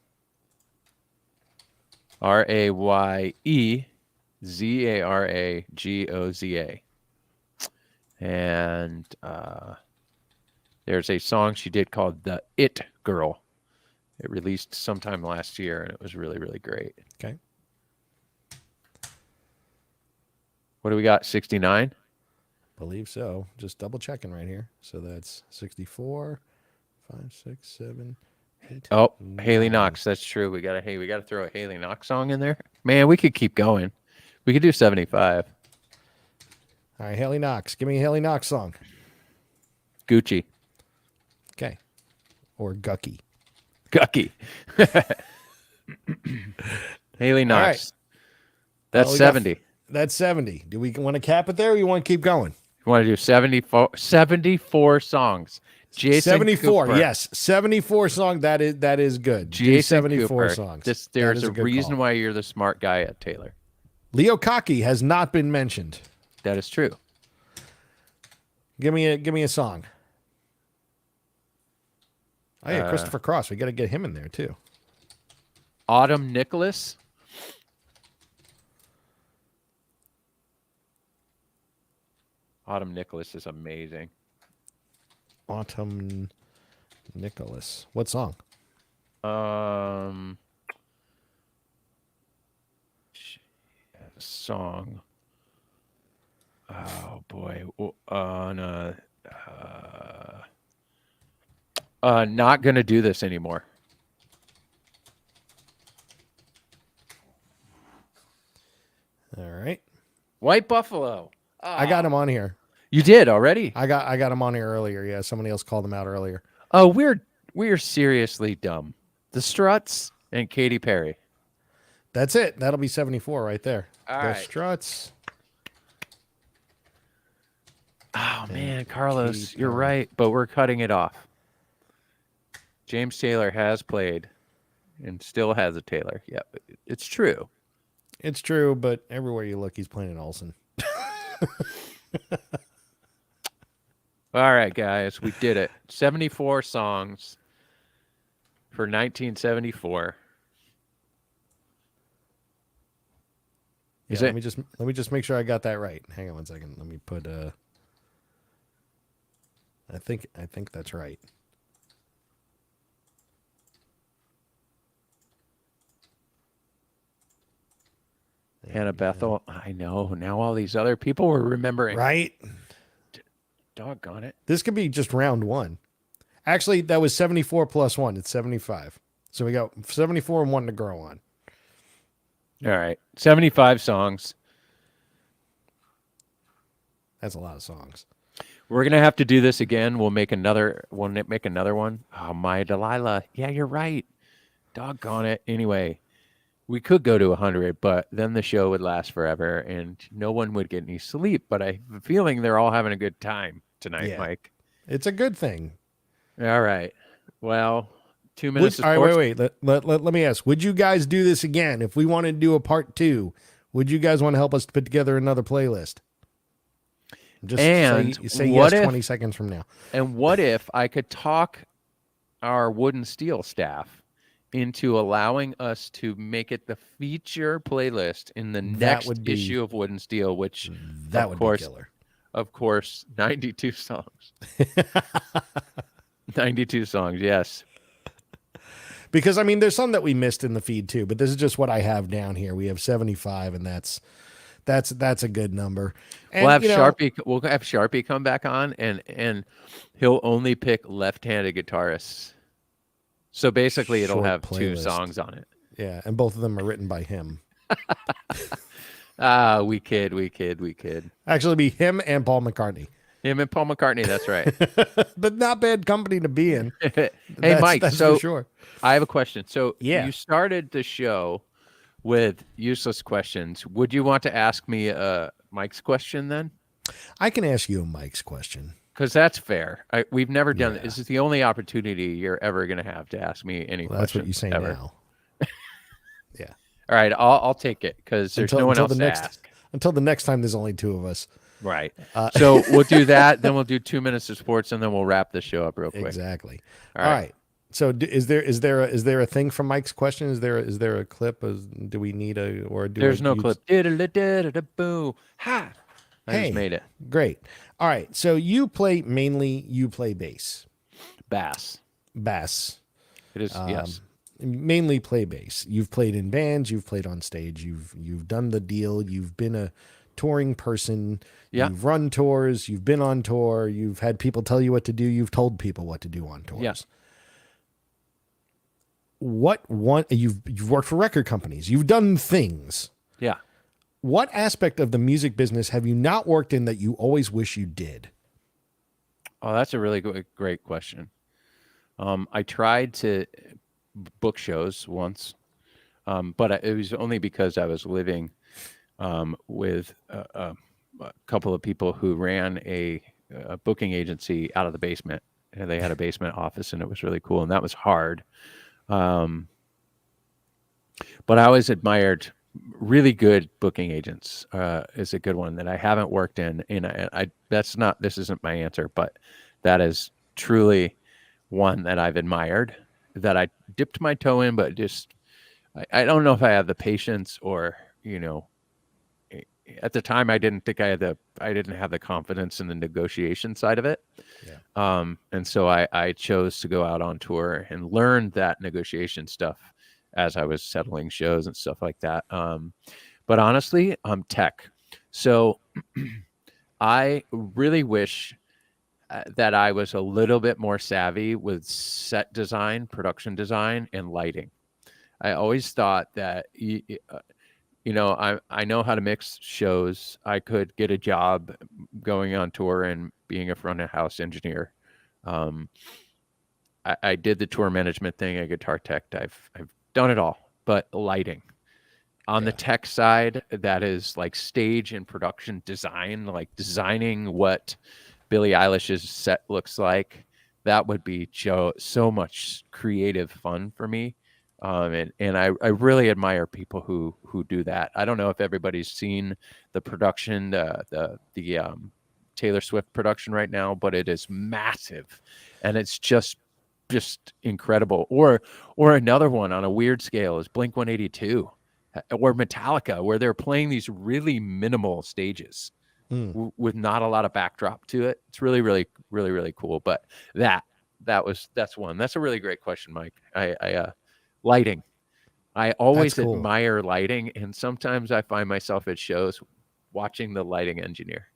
Rayezaragoza. And there's a song she did called The It Girl. It released sometime last year, and it was really, really great. Okay. What do we got? 69? Believe so. Just double checking right here. So that's 64, 5, 6, 7, 8. Oh, 9. Haley Knox. That's true. We got to throw a Haley Knox song in there. Man, we could keep going. We could do 75. All right, Haley Knox. Give me a Haley Knox song. Gucci. Okay. Or Gucky. Gucky. Haley Knox. Right. That's 70. That's 70. Do we want to cap it there or you want to keep going? You want to do 74 songs. Jason 74. Cooper. Yes. 74 song. That is good. Jason 74 Cooper. songs. There's a reason why you're the smart guy at Taylor. Leo Cocky has not been mentioned. That is true. Give me a song. Oh yeah, Christopher Cross. We got to get him in there too. Autumn Nicholas. Autumn Nicholas is amazing. Autumn Nicholas. What song? Song. Oh boy. Not gonna do this anymore. All right. White Buffalo. Oh. I got him on here. You did already? I got him on here earlier. Yeah, somebody else called him out earlier. Oh, we're seriously dumb. The Struts And Katy Perry. That's it. That'll be 74 right there. All the right. Struts. Oh, man, Carlos, you're right, but we're cutting it off. James Taylor has played and still has a Taylor. Yeah, it's true. It's true, but everywhere you look, he's playing an Olsen. All right, guys, we did it. 74 songs for 1974. Yeah, let me just make sure I got that right. Hang on one second. Let me put I think that's right. Hannah Bethel. I know. Now all these other people were remembering. Right? Doggone it. This could be just round one. Actually, that was 74 plus 1. It's 75. So we got 74 and 1 to grow on. All right. 75 songs. That's a lot of songs. We're going to have to do this again. We'll make another one. Oh, my Delilah. Yeah, you're right. Doggone it. Anyway, we could go to 100, but then the show would last forever and no one would get any sleep. But I have a feeling they're all having a good time tonight, Mike. It's a good thing. All right. Well, 2 minutes. All right, wait. Let me ask. Would you guys do this again? If we wanted to do a part 2, would you guys want to help us put together another playlist? Just say yes 20 seconds from now. And what if I could talk our Wood and Steel staff into allowing us to make it the feature playlist in the next issue of Wood and Steel, which that would be killer. Of course, 92 songs. 92 songs, yes. Because I mean, there's some that we missed in the feed too, but this is just what I have down here. We have 75, and that's a good number. And, we'll have Sharpie come back on, and he'll only pick left-handed guitarists. So basically, it'll have playlist. 2 songs on it. Yeah, and both of them are written by him. We kid. Actually, it'd be him and Paul McCartney. Him and Paul McCartney, that's right. But not bad company to be in. Hey, Mike, that's so for sure. I have a question. So you started the show with useless questions. Would you want to ask me Mike's question then? I can ask you a Mike's question. Because that's fair. We've never done it. This is the only opportunity you're ever going to have to ask me any questions. That's what you say ever. Now. Yeah. All right, I'll take it because there's no one else to ask. Until the next time, there's only 2 of us. Right. So we'll do that. Then we'll do 2 minutes of sports, and then we'll wrap the show up real quick. Exactly. All right. So is there a thing from Mike's question? Is there a clip? Do we need There's no clip. Boo. Ha. I just made it. Great. All right. So you play bass. Bass. It is, yes. Mainly play bass. You've played in bands. You've played on stage. You've done the deal. You've been a touring person. Yeah. You've run tours. You've been on tour. You've had people tell you what to do. You've told people what to do on tours. Yes. You've worked for record companies. You've done things. Yeah. What aspect of the music business have you not worked in that you always wish you did? Oh, that's a really great question. I tried to book shows once, but it was only because I was living with a couple of people who ran a booking agency out of the basement. And they had a basement office, and it was really cool, and that was hard. But I always admired really good booking agents. Is a good one that I haven't worked in, and this isn't my answer, but that is truly one that I've admired, that I dipped my toe in, but just I don't know if I have the patience, or at the time I didn't have the confidence in the negotiation side of it. Yeah. And so I chose to go out on tour and learn that negotiation stuff as I was settling shows and stuff like that. But honestly, I'm tech. So I really wish that I was a little bit more savvy with set design, production design, and lighting. I always thought that, I know how to mix shows. I could get a job going on tour and being a front of house engineer. I did the tour management thing at Guitar Tech. I've done it all, but lighting. On the tech side, that is like stage and production design, like designing what Billie Eilish's set looks like. That would be so much creative fun for me. And I really admire people who do that. I don't know if everybody's seen the production, the Taylor Swift production right now, but it is massive, and it's just incredible. Or another one on a weird scale is Blink 182 or Metallica, where they're playing these really minimal stages with not a lot of backdrop to it. It's really, really, really, really cool. But that's one. That's a really great question, Mike. I lighting. I always admire lighting, and sometimes I find myself at shows watching the lighting engineer.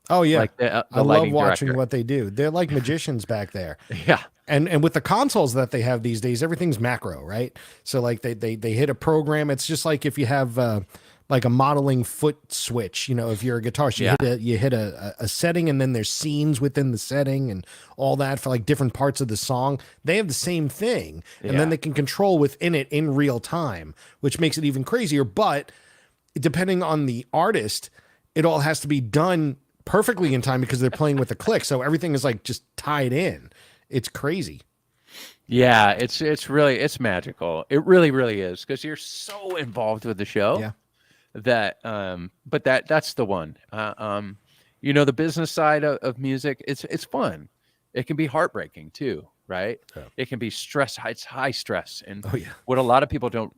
Oh yeah, like the I love watching director. what they do. They're like magicians back there. Yeah. And with the consoles that they have these days, everything's macro, right? So like they hit a program. It's just like if you have like a modeling foot switch, you know, if you're a guitarist, you hit a setting, and then there's scenes within the setting and all that for like different parts of the song. They have the same thing, and then they can control within it in real time, which makes it even crazier. But depending on the artist, it all has to be done perfectly in time because they're playing with the click. So everything is like just tied in. It's crazy. Yeah, it's magical. It really, really is, because you're so involved with the show. Yeah. That but that's the one. You know, the business side of music, it's fun. It can be heartbreaking too, right? Yeah. It can be stress, it's high stress. And what a lot of people don't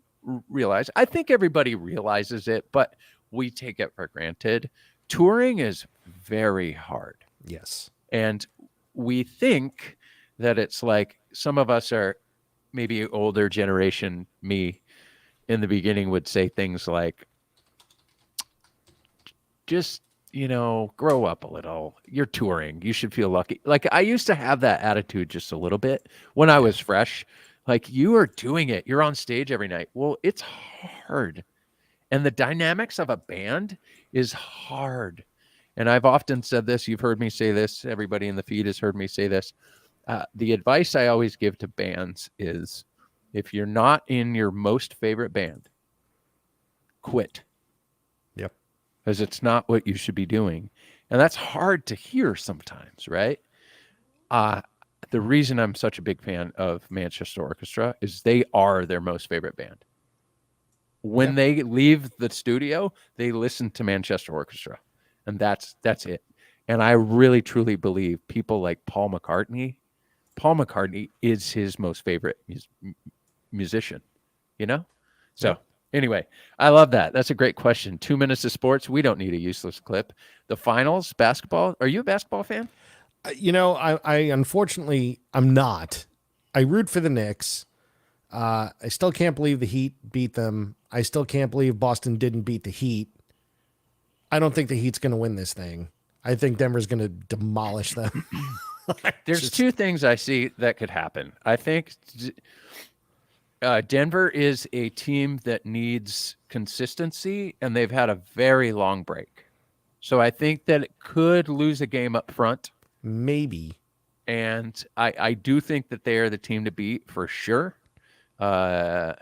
realize, I think everybody realizes it, but we take it for granted. Touring is very hard. Yes. And we think that it's like, some of us are maybe older generation, me in the beginning would say things like, just, you know, grow up a little. You're touring. You should feel lucky. Like, I used to have that attitude just a little bit when I was fresh. Like, you are doing it. You're on stage every night. Well, it's hard. And the dynamics of a band is hard. And I've often said this. You've heard me say this. Everybody in the feed has heard me say this. The advice I always give to bands is, if you're not in your most favorite band, quit. Yep. Because it's not what you should be doing. And that's hard to hear sometimes, right? The reason I'm such a big fan of Manchester Orchestra is they are their most favorite band. When they leave the studio, they listen to Manchester Orchestra. And that's it. And I really, truly believe people like Paul McCartney is his most favorite musician, you know? So anyway, I love that. That's a great question. 2 minutes of sports. We don't need a useless clip. The finals, basketball. Are you a basketball fan? You know, I unfortunately, I'm not. I root for the Knicks. I still can't believe the Heat beat them. I still can't believe Boston didn't beat the Heat. I don't think the Heat's going to win this thing. I think Denver's going to demolish them. There's two things I see that could happen. I think Denver is a team that needs consistency, and they've had a very long break. So I think that it could lose a game up front. Maybe. And I do think that they are the team to beat for sure. Jokic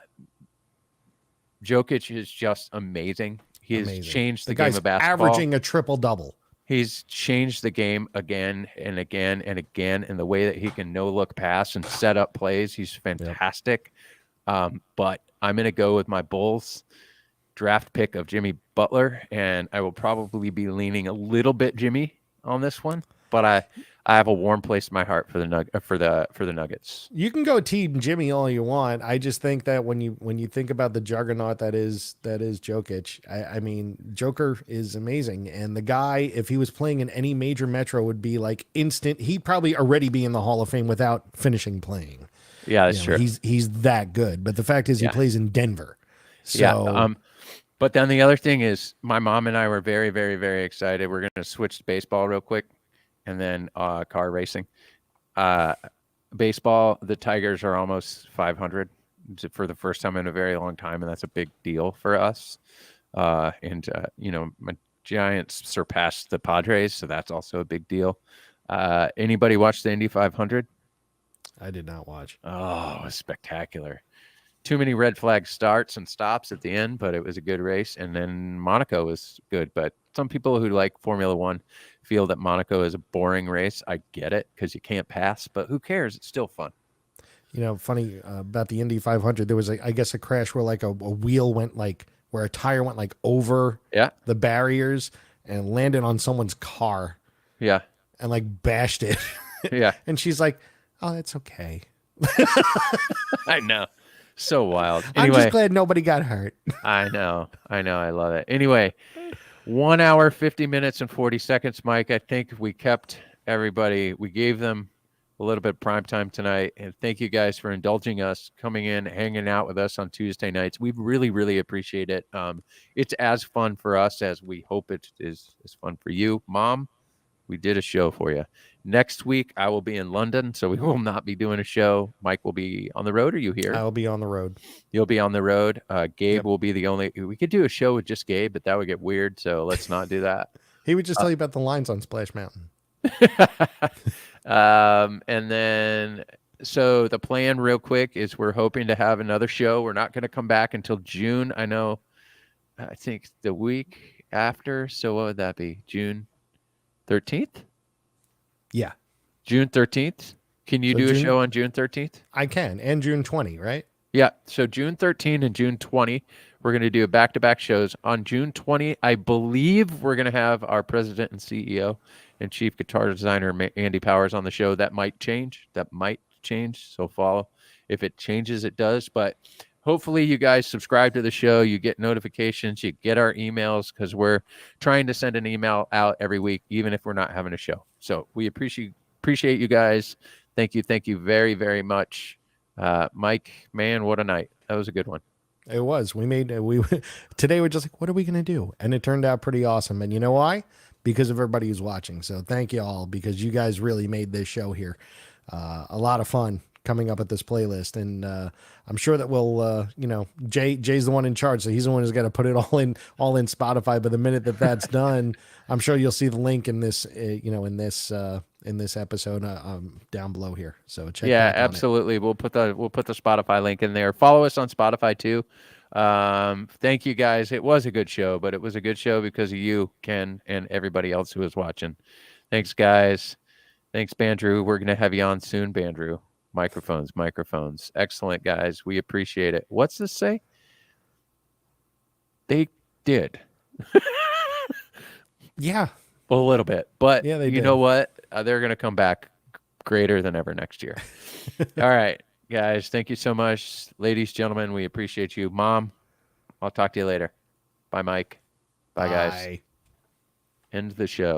is just amazing. He's changed the game of basketball. Averaging a triple-double. He's changed the game again and again and again in the way that he can no-look pass and set up plays. He's fantastic. But I'm going to go with my Bulls draft pick of Jimmy Butler, and I will probably be leaning a little bit Jimmy on this one. But I have a warm place in my heart for the Nuggets. You can go Team Jimmy all you want. I just think that when you think about the juggernaut that is Jokic, I mean, Joker is amazing, and the guy, if he was playing in any major metro, would be like instant. He'd probably already be in the Hall of Fame without finishing playing. Yeah, that's true. He's that good. But the fact is, he plays in Denver. So. But then the other thing is, my mom and I were very, very, very excited. We're going to switch to baseball real quick. And then car racing. Baseball, the Tigers are almost 500 for the first time in a very long time, and that's a big deal for us. You know, my Giants surpassed the Padres, so that's also a big deal. Anybody watch the Indy 500? I did not watch. Oh, it was spectacular. too many red flag starts and stops at the end, but it was a good race. And then Monaco was good. But some people who like Formula One feel that Monaco is a boring race. I get it because you can't pass, but who cares? It's still fun. You know, funny about the Indy 500, there was, I guess, a crash where like a wheel went like, where a tire went like over the barriers and landed on someone's car. Yeah. And like bashed it. Yeah. And she's like, oh, that's okay. I know. So wild. Anyway, I'm just glad nobody got hurt. I know. I love it. Anyway, 1 hour, 50 minutes and 40 seconds, Mike. I think we kept everybody, we gave them a little bit of prime time tonight. And thank you guys for indulging us, coming in, hanging out with us on Tuesday nights. We really, really appreciate it. It's as fun for us as we hope it is fun for you. Mom, we did a show for you. Next week, I will be in London, so we will not be doing a show. Mike will be on the road. Are you here? I'll be on the road. You'll be on the road. Gabe will be the only. We could do a show with just Gabe, but that would get weird, so let's not do that. He would just tell you about the lines on Splash Mountain. And then, so the plan real quick is we're hoping to have another show. We're not going to come back until June. I know, I think the week after. So what would that be? June 13th? Yeah. June 13th. Can you do a show on June 13th? I can. And June 20, right? Yeah. So June 13 and June 20, we're going to do back-to-back shows. On June 20, I believe we're going to have our president and CEO and chief guitar designer, Andy Powers, on the show. That might change. So follow. If it changes, it does. But hopefully you guys subscribe to the show. You get notifications. You get our emails because we're trying to send an email out every week, even if we're not having a show. So we appreciate you guys. Thank you very, very much. Mike, man, what a night. That was a good one. It was. Today we're just like, what are we going to do? And it turned out pretty awesome. And you know why? Because of everybody who's watching. So thank you all, because you guys really made this show here a lot of fun coming up with this playlist. And I'm sure that we'll, Jay's the one in charge, so he's the one who's got to put it all in Spotify. But the minute that's done, I'm sure you'll see the link in this, in this episode down below here. So check. Yeah, absolutely. We'll put the Spotify link in there. Follow us on Spotify too. Thank you guys. It was a good show, but it was a good show because of you, Ken, and everybody else who was watching. Thanks, guys. Thanks, Bandrew. We're going to have you on soon, Bandrew. Microphones. Excellent, guys. We appreciate it. What's this say? They did. Yeah. A little bit. But yeah, you know what? They're going to come back greater than ever next year. All right, guys. Thank you so much. Ladies, gentlemen, we appreciate you. Mom, I'll talk to you later. Bye, Mike. Bye, guys. Bye. End the show.